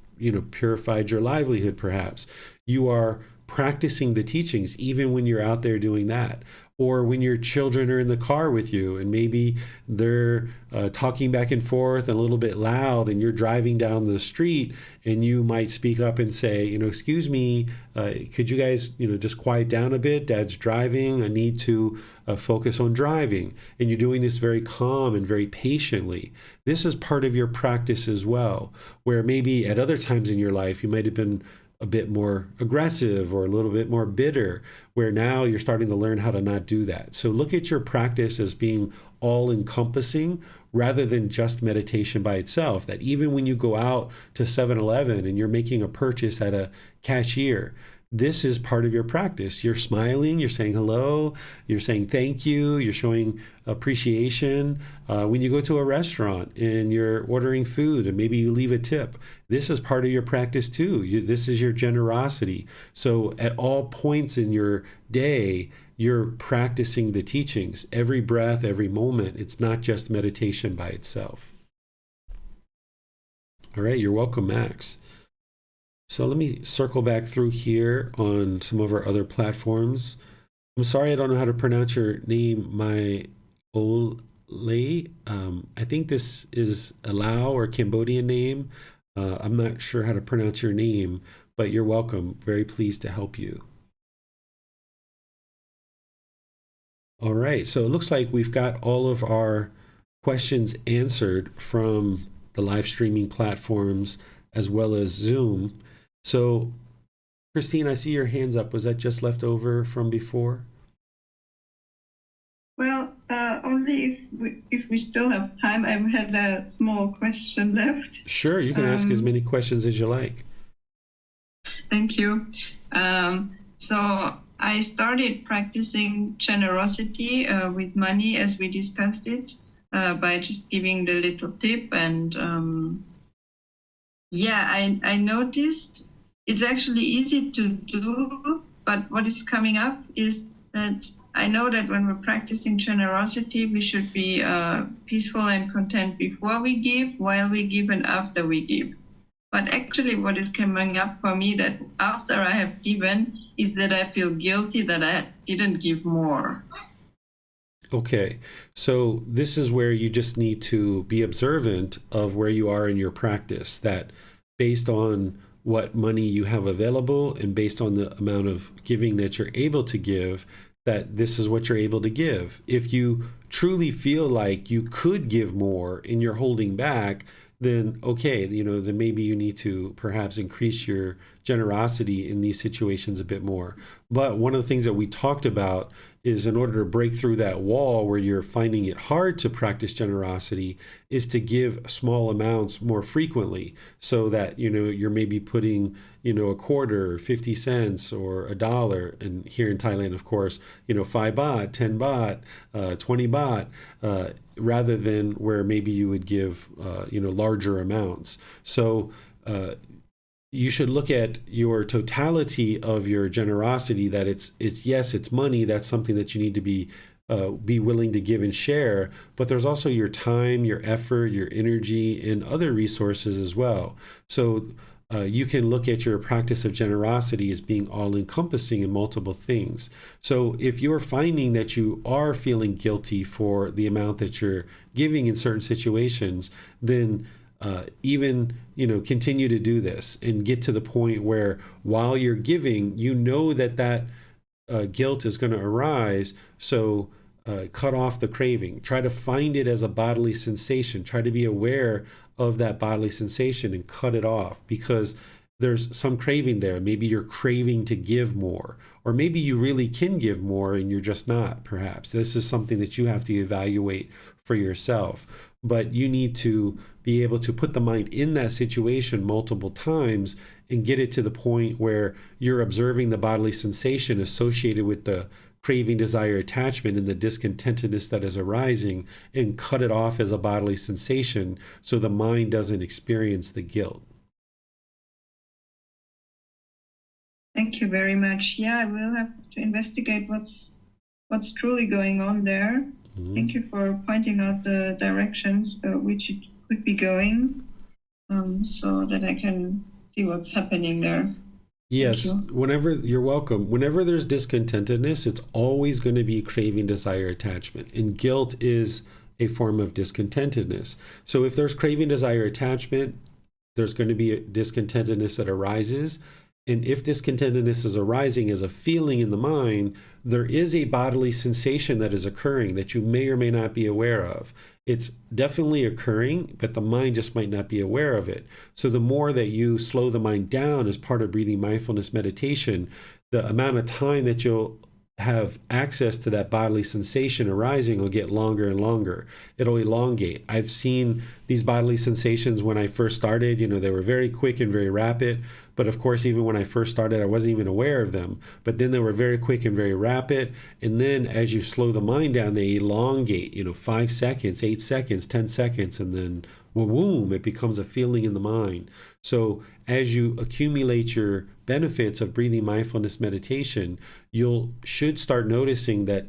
purified your livelihood, perhaps you are practicing the teachings even when you're out there doing that. Or when your children are in the car with you and maybe they're talking back and forth and a little bit loud, and you're driving down the street, and you might speak up and say, excuse me, could you guys, just quiet down a bit? Dad's driving. I need to focus on driving. And you're doing this very calm and very patiently. This is part of your practice as well, where maybe at other times in your life, you might have been a bit more aggressive or a little bit more bitter, where now you're starting to learn how to not do that. So look at your practice as being all encompassing rather than just meditation by itself. That even when you go out to 7-Eleven and you're making a purchase at a cashier, this is part of your practice. You're smiling, you're saying hello, you're saying thank you, you're showing appreciation. When you go to a restaurant and you're ordering food and maybe you leave a tip, this is part of your practice too. This is your generosity. So at all points in your day, you're practicing the teachings. Every breath, every moment. It's not just meditation by itself. All right, you're welcome, Max. So let me circle back through here on some of our other platforms. I'm sorry I don't know how to pronounce your name, my Ole. I think this is a Lao or Cambodian name. I'm not sure how to pronounce your name, but you're welcome. Very pleased to help you. All right, so it looks like we've got all of our questions answered from the live streaming platforms as well as Zoom. So, Christine, I see your hands up. Was that just left over from before? Well, only if we still have time. I've had a small question left. Sure, you can ask as many questions as you like. Thank you. So I started practicing generosity with money as we discussed it by just giving the little tip. And I noticed it's actually easy to do, but what is coming up is that I know that when we're practicing generosity, we should be peaceful and content before we give, while we give, and after we give. But actually what is coming up for me that after I have given is that I feel guilty that I didn't give more. Okay, so this is where you just need to be observant of where you are in your practice, that based on what money you have available and based on the amount of giving that you're able to give, that this is what you're able to give. If you truly feel like you could give more and you're holding back, then okay, then maybe you need to perhaps increase your generosity in these situations a bit more. But one of the things that we talked about is, in order to break through that wall where you're finding it hard to practice generosity, is to give small amounts more frequently, so that you're maybe putting a quarter or 50 cents or $1, and here in Thailand, of course, 5 baht, 10 baht, 20 baht, rather than where maybe you would give larger amounts. So you should look at your totality of your generosity, that it's money. That's something that you need to be willing to give and share, but there's also your time, your effort, your energy, and other resources as well. So you can look at your practice of generosity as being all-encompassing in multiple things. So if you're finding that you are feeling guilty for the amount that you're giving in certain situations, then even continue to do this and get to the point where while you're giving, that guilt is going to arise. So cut off the craving. Try to find it as a bodily sensation. Try to be aware of that bodily sensation and cut it off, because there's some craving there. Maybe you're craving to give more, or maybe you really can give more and you're just not, perhaps. This is something that you have to evaluate for yourself. But you need to be able to put the mind in that situation multiple times and get it to the point where you're observing the bodily sensation associated with the craving, desire, attachment, and the discontentedness that is arising, and cut it off as a bodily sensation so the mind doesn't experience the guilt. Thank you very much. Yeah, I will have to investigate what's truly going on there. Mm-hmm. Thank you for pointing out the directions which it could be going, so that I can see what's happening there. Yes, you're welcome. Whenever there's discontentedness, it's always going to be craving, desire, attachment. And guilt is a form of discontentedness. So if there's craving, desire, attachment, there's going to be a discontentedness that arises. And if discontentedness is arising as a feeling in the mind, there is a bodily sensation that is occurring that you may or may not be aware of. It's definitely occurring, but the mind just might not be aware of it. So the more that you slow the mind down as part of breathing mindfulness meditation, the amount of time that you'll have access to that bodily sensation arising will get longer and longer. It'll elongate. I've seen these bodily sensations when I first started, they were very quick and very rapid. But of course, even when I first started, I wasn't even aware of them. But then they were very quick and very rapid. And then as you slow the mind down, they elongate, 5 seconds, 8 seconds, 10 seconds, and then boom, it becomes a feeling in the mind. So as you accumulate your benefits of breathing mindfulness meditation, should start noticing that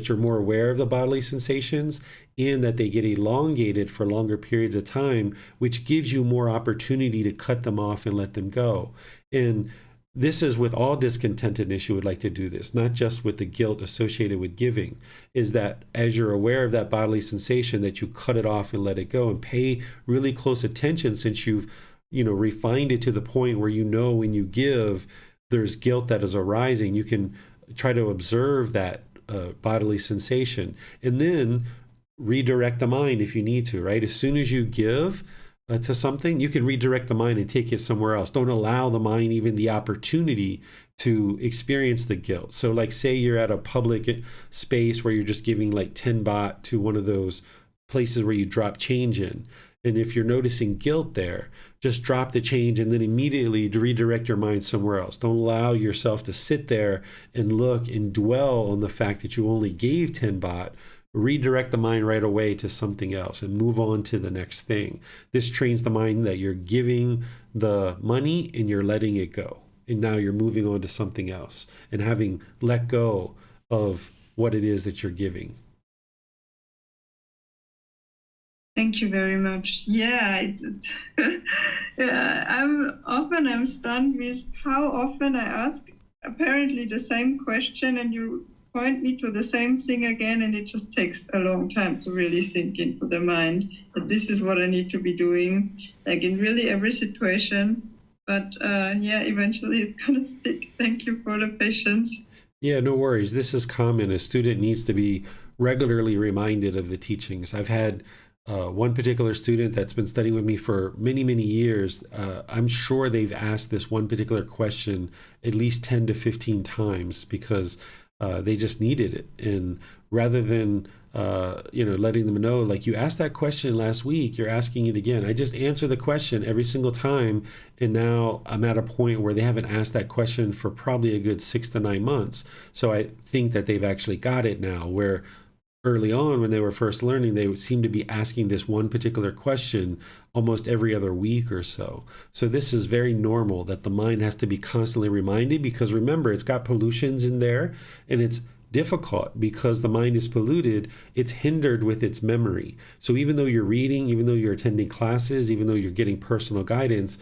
you're more aware of the bodily sensations and that they get elongated for longer periods of time, which gives you more opportunity to cut them off and let them go. And this is with all discontentedness, you would like to do this, not just with the guilt associated with giving, is that as you're aware of that bodily sensation, that you cut it off and let it go and pay really close attention, since you've refined it to the point where when you give, there's guilt that is arising. You can try to observe that bodily sensation and then redirect the mind if you need to, right? As soon as you give to something, you can redirect the mind and take it somewhere else. Don't allow the mind even the opportunity to experience the guilt. So like, say you're at a public space where you're just giving like 10 baht to one of those places where you drop change in. And if you're noticing guilt there, just drop the change and then immediately redirect your mind somewhere else. Don't allow yourself to sit there and look and dwell on the fact that you only gave 10 baht. Redirect the mind right away to something else and move on to the next thing. This trains the mind that you're giving the money and you're letting it go. And now you're moving on to something else and having let go of what it is that you're giving. Thank you very much. Yeah, I'm stunned with how often I ask apparently the same question and you point me to the same thing again, and it just takes a long time to really sink into the mind that this is what I need to be doing, like in really every situation. But eventually it's gonna stick. Thank you for the patience. Yeah, no worries. This is common. A student needs to be regularly reminded of the teachings. I've had one particular student that's been studying with me for many, many years. I'm sure they've asked this one particular question at least 10 to 15 times because they just needed it. And rather than, letting them know, like, you asked that question last week, you're asking it again. I just answer the question every single time. And now I'm at a point where they haven't asked that question for probably a good 6 to 9 months. So I think that they've actually got it now, where early on when they were first learning, they seemed to be asking this one particular question almost every other week or so. So this is very normal that the mind has to be constantly reminded, because remember, it's got pollutions in there and it's difficult because the mind is polluted. It's hindered with its memory. So even though you're reading, even though you're attending classes, even though you're getting personal guidance,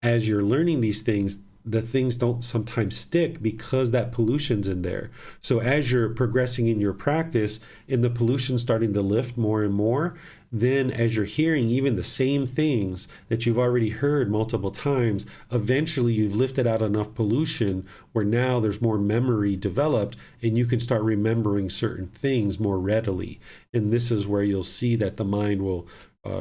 as you're learning these things, the things don't sometimes stick because that pollution's in there. So as you're progressing in your practice and the pollution's starting to lift more and more, then as you're hearing even the same things that you've already heard multiple times, eventually you've lifted out enough pollution where now there's more memory developed and you can start remembering certain things more readily. And this is where you'll see that the mind will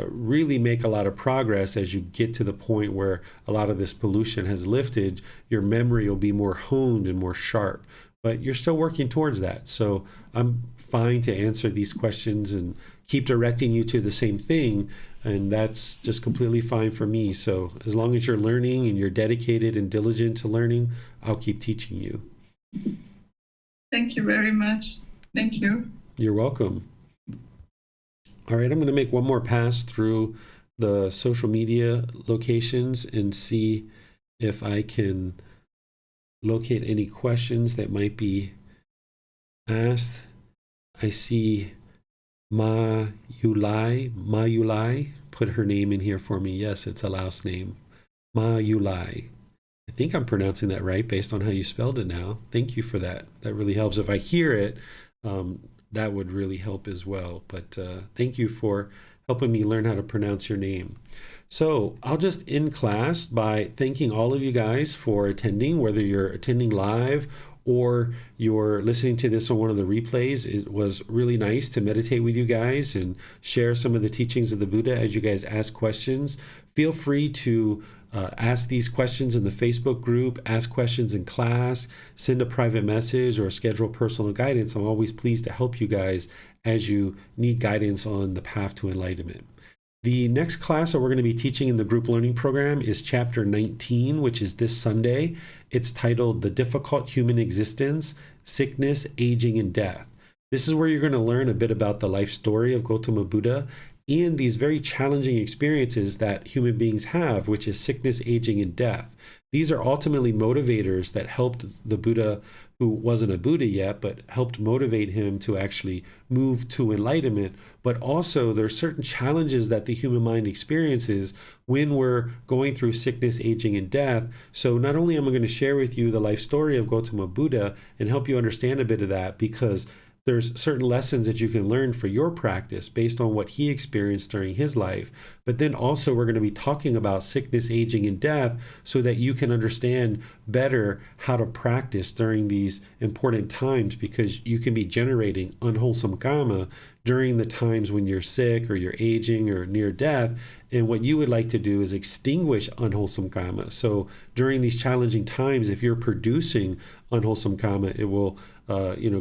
really make a lot of progress as you get to the point where a lot of this pollution has lifted. Your memory will be more honed and more sharp, but you're still working towards that. So I'm fine to answer these questions and keep directing you to the same thing, and that's just completely fine for me. So as long as you're learning and you're dedicated and diligent to learning, I'll keep teaching you. Thank you very much. Thank you. You're welcome. All right, I'm going to make one more pass through the social media locations and see if I can locate any questions that might be asked. I see Ma Yulai put her name in here for me. Yes, it's a Laos name. Ma Yulai. I think I'm pronouncing that right based on how you spelled it now. Thank you for that. That really helps. If I hear it, that would really help as well. But thank you for helping me learn how to pronounce your name. So I'll just end class by thanking all of you guys for attending, whether you're attending live or you're listening to this on one of the replays. It was really nice to meditate with you guys and share some of the teachings of the Buddha as you guys ask questions. Feel free to ask these questions in the Facebook group, ask questions in class, send a private message, or schedule personal guidance. I'm always pleased to help you guys as you need guidance on the path to enlightenment. The next class that we're going to be teaching in the group learning program is chapter 19, which is this Sunday. It's titled The Difficult Human Existence, Sickness, Aging, and Death. This is where you're going to learn a bit about the life story of Gautama Buddha and these very challenging experiences that human beings have, which is sickness, aging, and death. These are ultimately motivators that helped the Buddha, who wasn't a Buddha yet, but helped motivate him to actually move to enlightenment. But also there are certain challenges that the human mind experiences when we're going through sickness, aging, and death. So not only am I going to share with you the life story of Gautama Buddha and help you understand a bit of that, because there's certain lessons that you can learn for your practice based on what he experienced during his life. But then also we're going to be talking about sickness, aging, and death so that you can understand better how to practice during these important times, because you can be generating unwholesome karma during the times when you're sick or you're aging or near death. And what you would like to do is extinguish unwholesome karma. So during these challenging times, if you're producing unwholesome karma, it will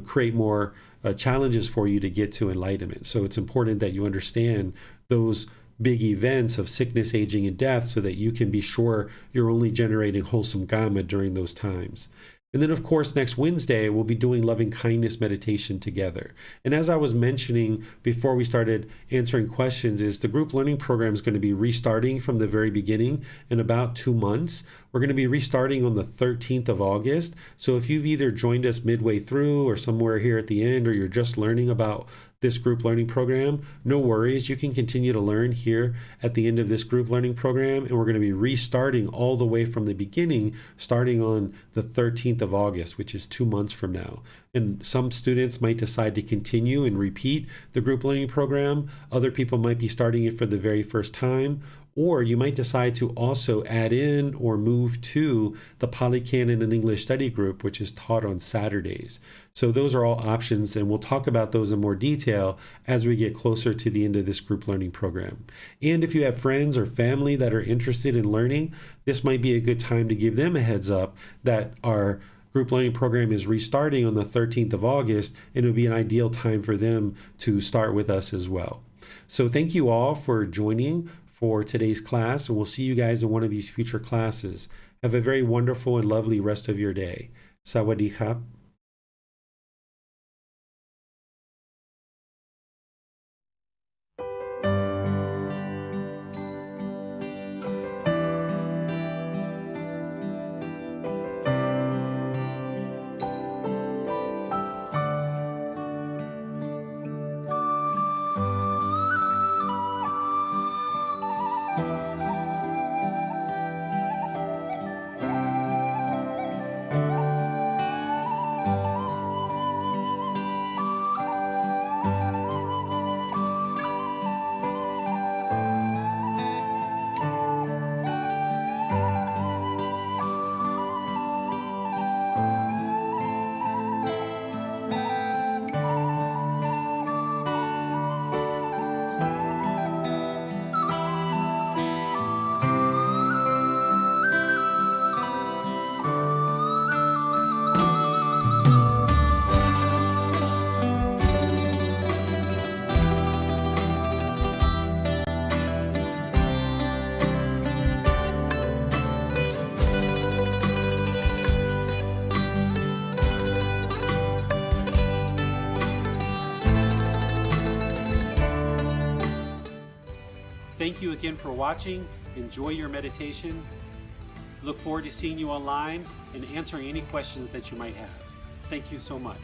create more challenges for you to get to enlightenment. So it's important that you understand those big events of sickness, aging, and death so that you can be sure you're only generating wholesome karma during those times. And then, of course, next Wednesday, we'll be doing loving kindness meditation together. And as I was mentioning before we started answering questions, is the group learning program is going to be restarting from the very beginning in about 2 months. We're going to be restarting on the 13th of August. So if you've either joined us midway through or somewhere here at the end, or you're just learning about this group learning program, no worries. You can continue to learn here at the end of this group learning program. And we're going to be restarting all the way from the beginning, starting on the 13th of August, which is 2 months from now. And some students might decide to continue and repeat the group learning program. Other people might be starting it for the very first time. Or you might decide to also add in or move to the Pali Canon and English study group, which is taught on Saturdays. So those are all options, and we'll talk about those in more detail as we get closer to the end of this group learning program. And if you have friends or family that are interested in learning, this might be a good time to give them a heads up that our group learning program is restarting on the 13th of August, and it would be an ideal time for them to start with us as well. So thank you all for joining for today's class, and we'll see you guys in one of these future classes. Have a very wonderful and lovely rest of your day. Sawadee khap. Thank you again for watching. Enjoy your meditation. Look forward to seeing you online and answering any questions that you might have. Thank you so much.